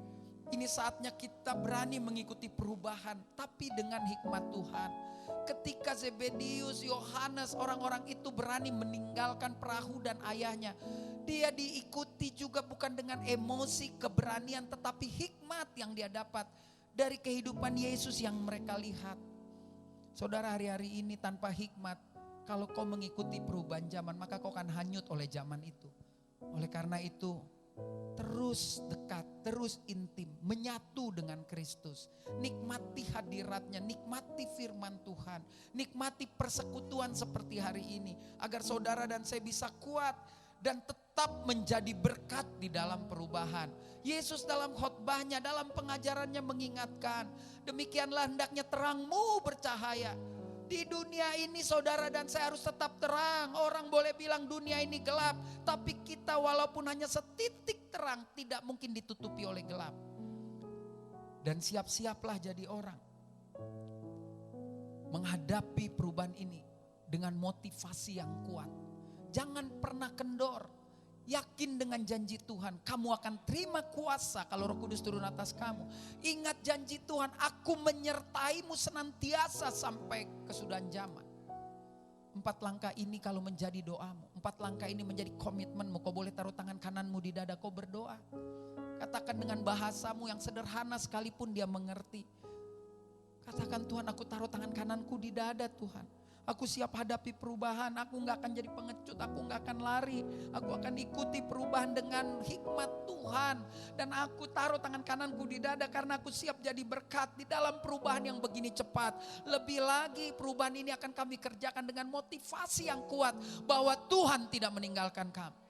Ini saatnya kita berani mengikuti perubahan tapi dengan hikmat Tuhan. Ketika Zebedius, Yohanes, orang-orang itu berani meninggalkan perahu dan ayahnya, dia diikuti juga bukan dengan emosi, keberanian, tetapi hikmat yang dia dapat dari kehidupan Yesus yang mereka lihat. Saudara, hari-hari ini tanpa hikmat, kalau kau mengikuti perubahan zaman, maka kau akan hanyut oleh zaman itu. Oleh karena itu, terus dekat, terus intim, menyatu dengan Kristus. Nikmati hadiratnya, nikmati firman Tuhan, nikmati persekutuan seperti hari ini. Agar saudara dan saya bisa kuat dan tetap menjadi berkat di dalam perubahan. Yesus dalam khotbahnya, dalam pengajarannya mengingatkan, demikianlah hendaknya terangmu bercahaya. Di dunia ini saudara dan saya harus tetap terang. Orang boleh bilang dunia ini gelap, tapi kita walaupun hanya setitik terang tidak mungkin ditutupi oleh gelap. Dan siap-siaplah jadi orang menghadapi perubahan ini dengan motivasi yang kuat. Jangan pernah kendor. Yakin dengan janji Tuhan, kamu akan terima kuasa kalau Roh Kudus turun atas kamu. Ingat janji Tuhan, aku menyertaimu senantiasa sampai kesudahan zaman. 4 langkah ini kalau menjadi doamu, 4 langkah ini menjadi komitmenmu. Kau boleh taruh tangan kananmu di dada, kau berdoa. Katakan dengan bahasamu yang sederhana sekalipun dia mengerti. Katakan, Tuhan, aku taruh tangan kananku di dada Tuhan. Aku siap hadapi perubahan, aku gak akan jadi pengecut, aku gak akan lari. Aku akan ikuti perubahan dengan hikmat Tuhan. Dan aku taruh tangan kananku di dada karena aku siap jadi berkat di dalam perubahan yang begini cepat. Lebih lagi perubahan ini akan kami kerjakan dengan motivasi yang kuat bahwa Tuhan tidak meninggalkan kami.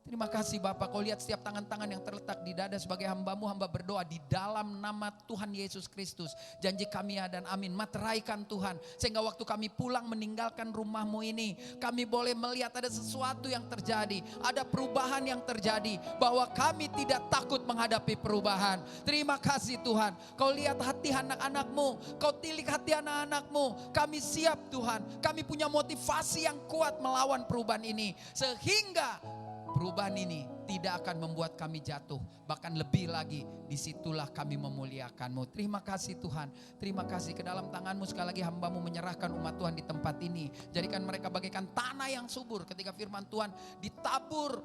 Terima kasih Bapak, kau lihat setiap tangan-tangan yang terletak di dada sebagai hambamu, hamba berdoa di dalam nama Tuhan Yesus Kristus. Janji kami ya dan amin, materaikan Tuhan. Sehingga waktu kami pulang meninggalkan rumahmu ini, kami boleh melihat ada sesuatu yang terjadi. Ada perubahan yang terjadi, bahwa kami tidak takut menghadapi perubahan. Terima kasih Tuhan, kau lihat hati anak-anakmu, kau tilik hati anak-anakmu. Kami siap Tuhan, kami punya motivasi yang kuat melawan perubahan ini. Sehingga perubahan ini tidak akan membuat kami jatuh. Bahkan lebih lagi, disitulah kami memuliakan-Mu. Terima kasih Tuhan. Terima kasih, ke dalam tangan-Mu sekali lagi hamba-Mu menyerahkan umat Tuhan di tempat ini. Jadikan mereka bagaikan tanah yang subur. Ketika firman Tuhan ditabur,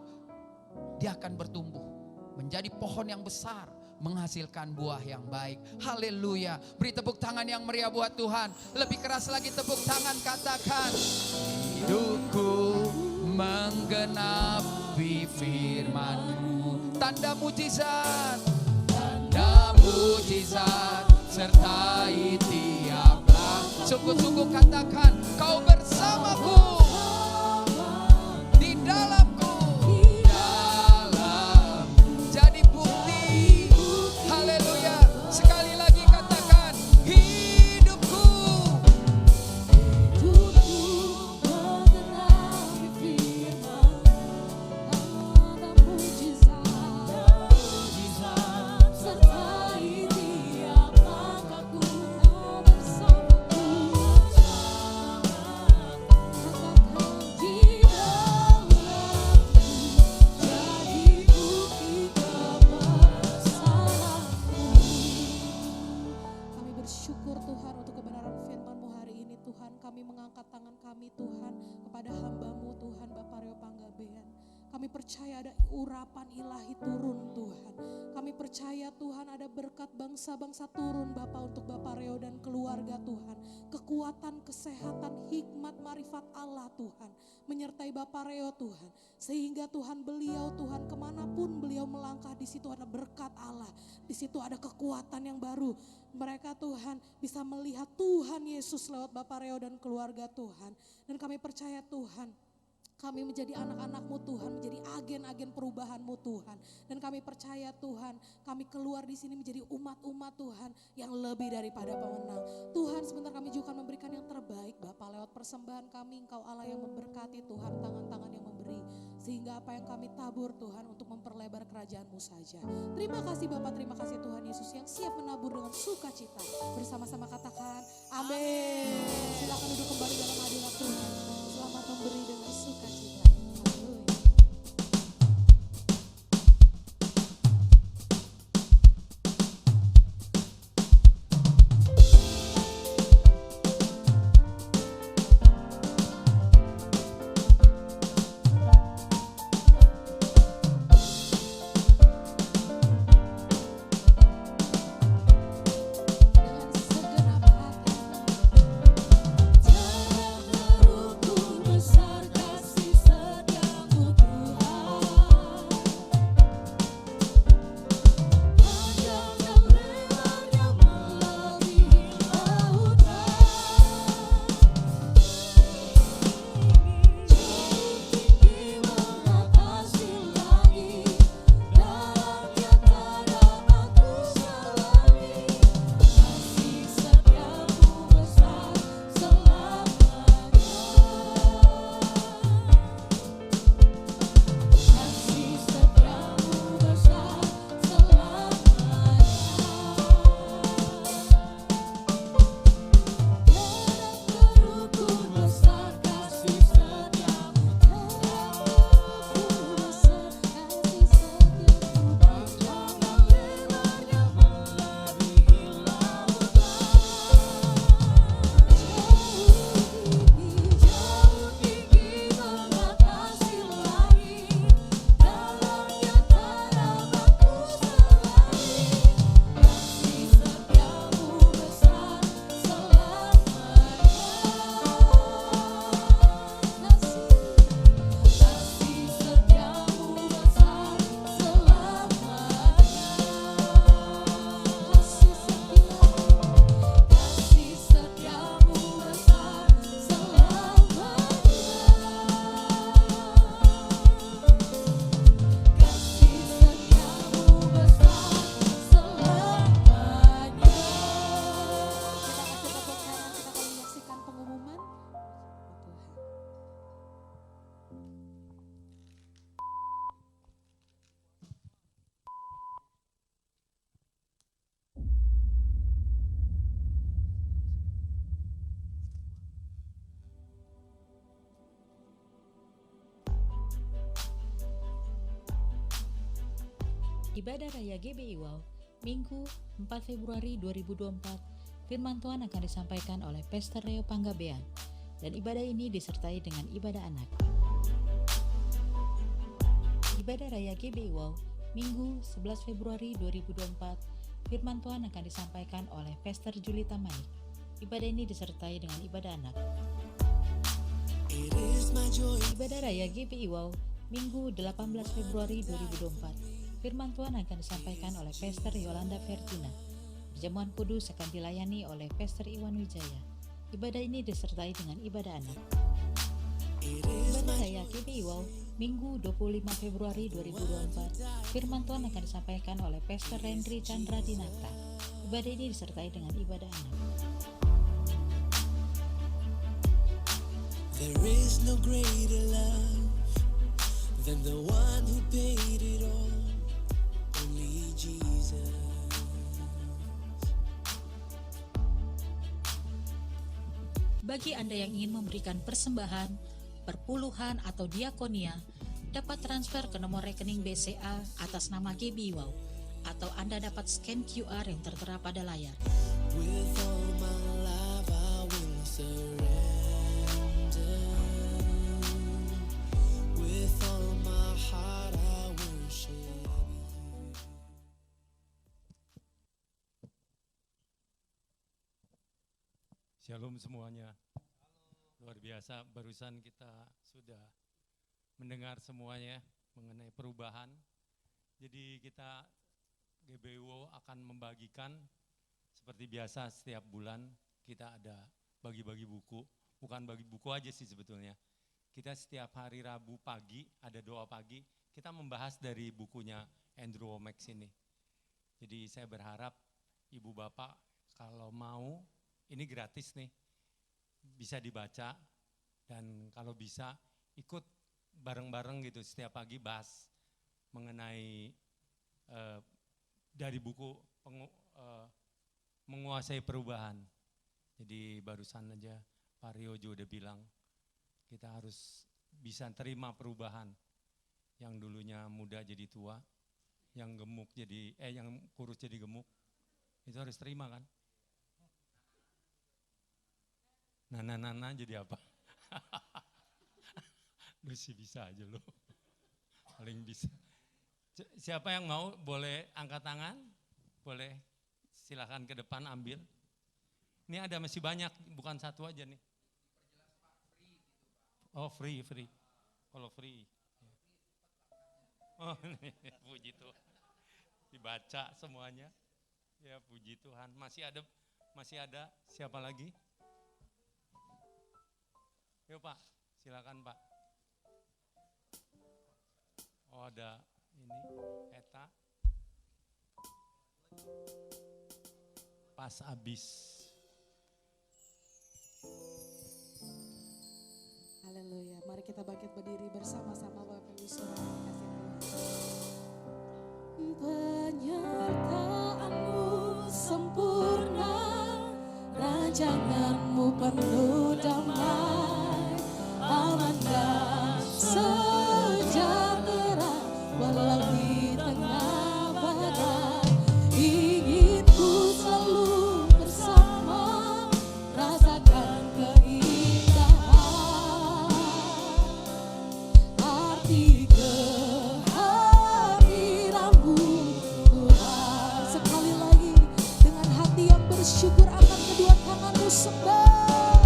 dia akan bertumbuh menjadi pohon yang besar, menghasilkan buah yang baik. Haleluya. Beri tepuk tangan yang meriah buat Tuhan. Lebih keras lagi tepuk tangan, katakan, hidupku menggenapi firman-Mu. Tanda mujizat sertai tiap langkah. Sungguh-sungguh katakan, kau bersamaku, di dalamku, jadi bukti. Haleluya. Sekali lagi katakan, hidupku kami mengangkat tangan kami Tuhan kepada hamba-Mu Tuhan Bapak Reo Panggabean. Kami percaya ada urapan ilahi turun Tuhan. Kami percaya Tuhan ada berkat bangsa-bangsa turun Bapak untuk Bapak Reo dan keluarga Tuhan. Kekuatan, kesehatan, hikmat, marifat Allah Tuhan menyertai Bapak Reo Tuhan. Sehingga Tuhan beliau Tuhan kemanapun beliau melangkah, di situ ada berkat Allah. Di situ ada kekuatan yang baru. Mereka Tuhan bisa melihat Tuhan Yesus lewat Bapak Reo dan keluarga Tuhan. Dan kami percaya Tuhan, kami menjadi anak-anak-Mu Tuhan, menjadi agen-agen perubahan-Mu Tuhan. Dan kami percaya Tuhan, kami keluar di sini menjadi umat-umat Tuhan yang lebih daripada pemenang. Tuhan, sebentar kami juga akan memberikan yang terbaik Bapak lewat persembahan kami. Engkau Allah yang memberkati Tuhan, tangan-tangan yang memberi. Sehingga apa yang kami tabur Tuhan untuk memperlebar kerajaan-Mu saja. Terima kasih Bapak, terima kasih Tuhan Yesus yang siap menabur dengan sukacita. Bersama-sama katakan amin. Silakan duduk kembali dalam hadirat Tuhan. Selamat memberi dengan sukacita. Haleluya. Besar kasih Ibadah Raya GBI Wow, Minggu 4 Februari 2024, firman Tuhan akan disampaikan oleh Pastor Leo Panggabean, dan ibadah ini disertai dengan ibadah anak. Ibadah Raya GBI Wow, Minggu 11 Februari 2024, firman Tuhan akan disampaikan oleh Pastor Julita Manik. Ibadah ini disertai dengan ibadah anak. Ibadah Raya GBI Wow, Minggu 18 Februari 2024, firman Tuhan akan disampaikan oleh Pastor Yolanda Vertina. Perjamuan kudus akan dilayani oleh Pastor Iwan Wijaya. Ibadah ini disertai dengan ibadah anak. Ibadah Raya GBI Wow, Minggu 25 Februari 2024, firman Tuhan akan disampaikan oleh Pastor Rendri Chandra Dinata. Ibadah ini disertai dengan ibadah anak. There is no greater love than the one who paid it all, only Jesus. Bagi Anda yang ingin memberikan persembahan, perpuluhan atau diakonia, dapat transfer ke nomor rekening BCA atas nama GBI Wow, atau Anda dapat scan QR yang tertera pada layar. With all my life I will surrender. With all my heart I worship you. Shalom semuanya. Luar biasa, barusan kita sudah mendengar semuanya mengenai perubahan. Jadi kita GBWO akan membagikan seperti biasa setiap bulan kita ada bagi-bagi buku. Bukan bagi buku aja sih sebetulnya. Kita setiap hari Rabu pagi, ada doa pagi, kita membahas dari bukunya Andrew Wommack ini. Jadi saya berharap Ibu Bapak kalau mau, ini gratis nih, bisa dibaca dan kalau bisa ikut bareng-bareng gitu setiap pagi bahas mengenai dari buku menguasai perubahan. Jadi barusan aja Pak Rio juga udah bilang kita harus bisa terima perubahan. Yang dulunya muda jadi tua, yang gemuk jadi yang kurus jadi gemuk. Itu harus terima kan? Nana jadi apa? Lu sih bisa aja lo. Paling bisa. Siapa yang mau boleh angkat tangan? Boleh silakan ke depan ambil. Ini ada masih banyak, bukan satu aja nih. Oh free. Kalau free. Oh puji Tuhan. Dibaca semuanya. Ya puji Tuhan. Masih ada. Siapa lagi? Yuk Pak, silakan Pak. Oh ada ini, Eta. Pas abis. Haleluya, mari kita bangkit berdiri bersama-sama Bapak Ibu Saudara yang dikasihi Tuhan. Penyertaanmu sempurna, rancanganmu penuh damai, aman dan sejahtera walau di tengah badai. Ingin ku selalu bersama, rasakan keindahan arti kehadiranmu Tuhan. Sekali lagi dengan hati yang bersyukur akan kedua tanganmu sembah.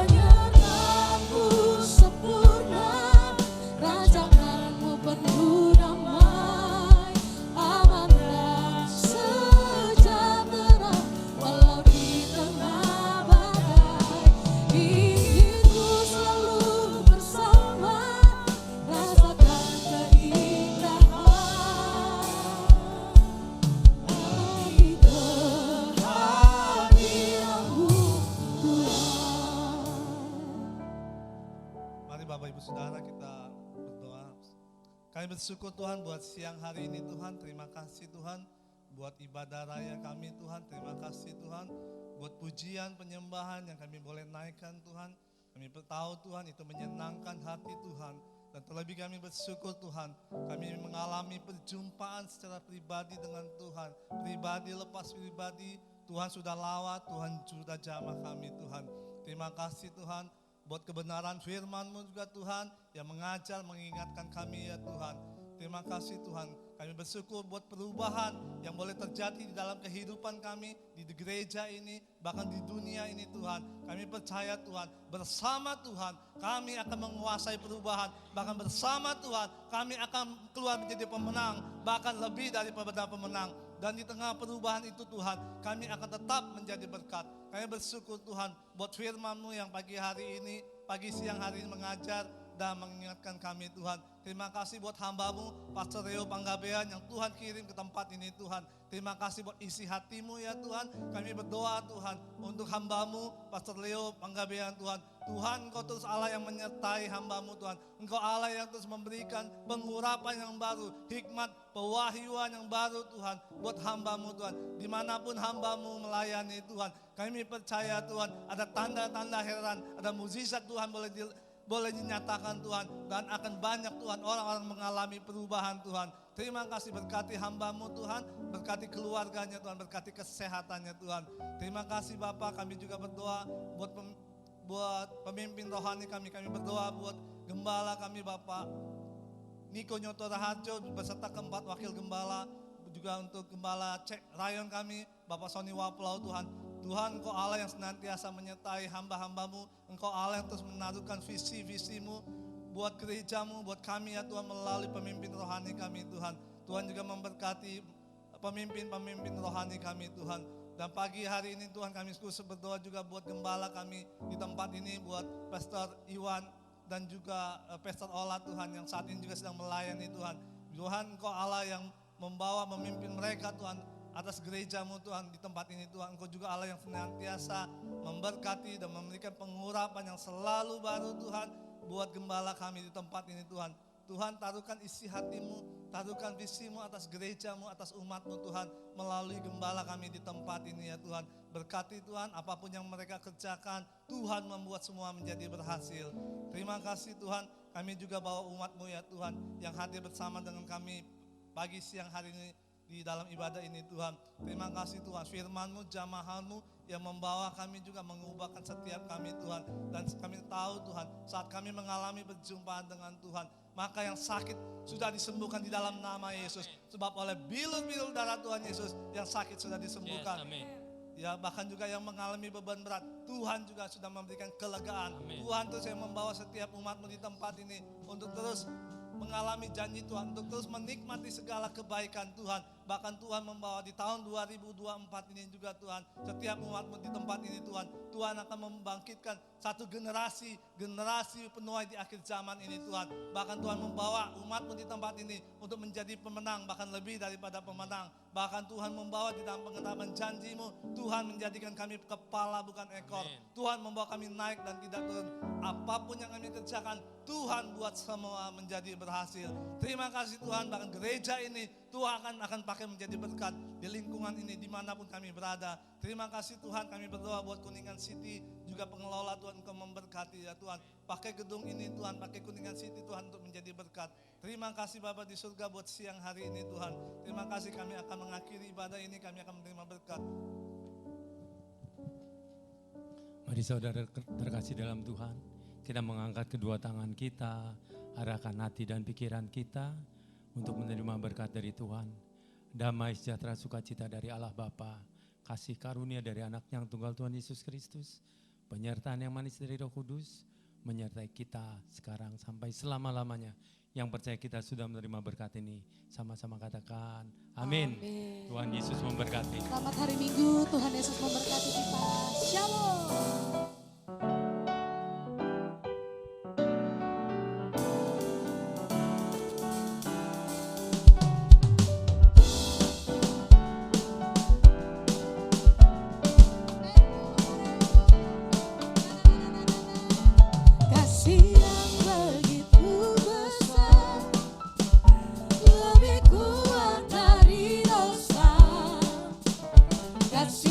Penyertaanmu sempurna, rancanganmu penuh damai, aman dan sejahtera walau di tengah badai. Ingin ku selalu bersama, rasakan keindahan arti kehadiranmu Tuhan. Mari Bapak Ibu Saudara kita berdoa. Kami bersyukur Tuhan buat siang hari ini Tuhan. Terima kasih Tuhan buat ibadah raya kami Tuhan. Terima kasih Tuhan buat pujian penyembahan yang kami boleh naikkan Tuhan. Kami tahu Tuhan itu menyenangkan hati Tuhan. Dan terlebih kami bersyukur Tuhan, kami mengalami perjumpaan secara pribadi dengan Tuhan. Pribadi lepas pribadi, Tuhan sudah lawat, Tuhan sudah jamah kami Tuhan. Terima kasih Tuhan, buat kebenaran firman-Mu juga Tuhan, yang mengajar, mengingatkan kami ya Tuhan. Terima kasih Tuhan, kami bersyukur buat perubahan yang boleh terjadi di dalam kehidupan kami, di gereja ini, bahkan di dunia ini Tuhan. Kami percaya Tuhan, bersama Tuhan kami akan menguasai perubahan. Bahkan bersama Tuhan kami akan keluar menjadi pemenang, bahkan lebih daripada pemenang. Dan di tengah perubahan itu Tuhan, kami akan tetap menjadi berkat. Kami bersyukur Tuhan buat firman-Mu yang pagi hari ini, pagi siang hari ini mengajar dan mengingatkan kami Tuhan. Terima kasih buat hamba-Mu, Pastor Leo Panggabean yang Tuhan kirim ke tempat ini Tuhan. Terima kasih buat isi hati-Mu ya Tuhan. Kami berdoa Tuhan untuk hamba-Mu, Pastor Leo Panggabean Tuhan. Tuhan Engkau terus Allah yang menyertai hamba-Mu Tuhan. Engkau Allah yang terus memberikan pengurapan yang baru, hikmat, pewahyuan yang baru Tuhan buat hamba-Mu Tuhan. Dimanapun hamba-Mu melayani Tuhan, kami percaya Tuhan ada tanda-tanda heran, ada mukjizat Tuhan boleh dinyatakan Tuhan, dan akan banyak Tuhan orang-orang mengalami perubahan Tuhan. Terima kasih, berkati hamba-Mu Tuhan, berkati keluarganya Tuhan, berkati kesehatannya Tuhan. Terima kasih Bapak, kami juga berdoa buat pemimpin rohani kami berdoa buat gembala kami Bapak Niko Nyoto Raharjo beserta keempat wakil gembala, juga untuk gembala rayon kami Bapak Sony Waplau Tuhan. Tuhan Engkau Allah yang senantiasa menyertai hamba-hamba-Mu. Engkau Allah yang terus menaruhkan visi-visi-Mu buat gereja-Mu, buat kami ya Tuhan, melalui pemimpin rohani kami Tuhan. Tuhan juga memberkati pemimpin-pemimpin rohani kami Tuhan. Dan pagi hari ini Tuhan kami khusus berdoa juga buat gembala kami di tempat ini, buat Pastor Iwan dan juga Pastor Ola Tuhan yang saat ini juga sedang melayani Tuhan. Tuhan Engkau Allah yang membawa memimpin mereka Tuhan atas gereja-Mu Tuhan di tempat ini Tuhan. Engkau juga Allah yang senantiasa memberkati dan memberikan pengurapan yang selalu baru Tuhan buat gembala kami di tempat ini Tuhan. Tuhan taruhkan isi hati-Mu, taruhkan visi-Mu atas gereja-Mu, atas umat-Mu Tuhan, melalui gembala kami di tempat ini ya Tuhan. Berkati Tuhan, apapun yang mereka kerjakan, Tuhan membuat semua menjadi berhasil. Terima kasih Tuhan, kami juga bawa umat-Mu ya Tuhan, yang hadir bersama dengan kami pagi siang hari ini di dalam ibadah ini Tuhan. Terima kasih Tuhan, firman-Mu, jamahan-Mu yang membawa kami juga mengubahkan setiap kami Tuhan. Dan kami tahu Tuhan, saat kami mengalami perjumpaan dengan Tuhan, maka yang sakit sudah disembuhkan di dalam nama Yesus. Sebab oleh bilur-bilur darah Tuhan Yesus, yang sakit sudah disembuhkan. Ya, bahkan juga yang mengalami beban berat, Tuhan juga sudah memberikan kelegaan. Tuhan terus yang membawa setiap umat-Mu di tempat ini untuk terus mengalami janji Tuhan, untuk terus menikmati segala kebaikan Tuhan. Bahkan Tuhan membawa di tahun 2024 ini juga Tuhan, setiap umat-Mu di tempat ini Tuhan, Tuhan akan membangkitkan satu generasi penuai di akhir zaman ini Tuhan. Bahkan Tuhan membawa umat-Mu di tempat ini untuk menjadi pemenang, bahkan lebih daripada pemenang. Bahkan Tuhan membawa di dalam pengetahuan janji-Mu, Tuhan menjadikan kami kepala bukan ekor. Tuhan membawa kami naik dan tidak turun. Apapun yang kami kerjakan, Tuhan buat semua menjadi berhasil. Terima kasih Tuhan, bahkan gereja ini Tuhan akan pakai menjadi berkat di lingkungan ini dimanapun kami berada. Terima kasih Tuhan, kami berdoa buat Kuningan City, juga pengelola Tuhan Engkau memberkati ya Tuhan. Pakai gedung ini Tuhan, pakai Kuningan City Tuhan untuk menjadi berkat. Terima kasih Bapa di surga buat siang hari ini Tuhan. Terima kasih, kami akan mengakhiri ibadah ini, kami akan menerima berkat. Mari saudara terkasih dalam Tuhan, kita mengangkat kedua tangan kita, arahkan hati dan pikiran kita untuk menerima berkat dari Tuhan. Damai sejahtera sukacita dari Allah Bapa, kasih karunia dari Anak yang tunggal Tuhan Yesus Kristus, penyertaan yang manis dari Roh Kudus, menyertai kita sekarang sampai selama-lamanya. Yang percaya kita sudah menerima berkat ini, sama-sama katakan amin. Tuhan Yesus memberkati. Selamat hari Minggu, Tuhan Yesus memberkati kita. Shalom. That's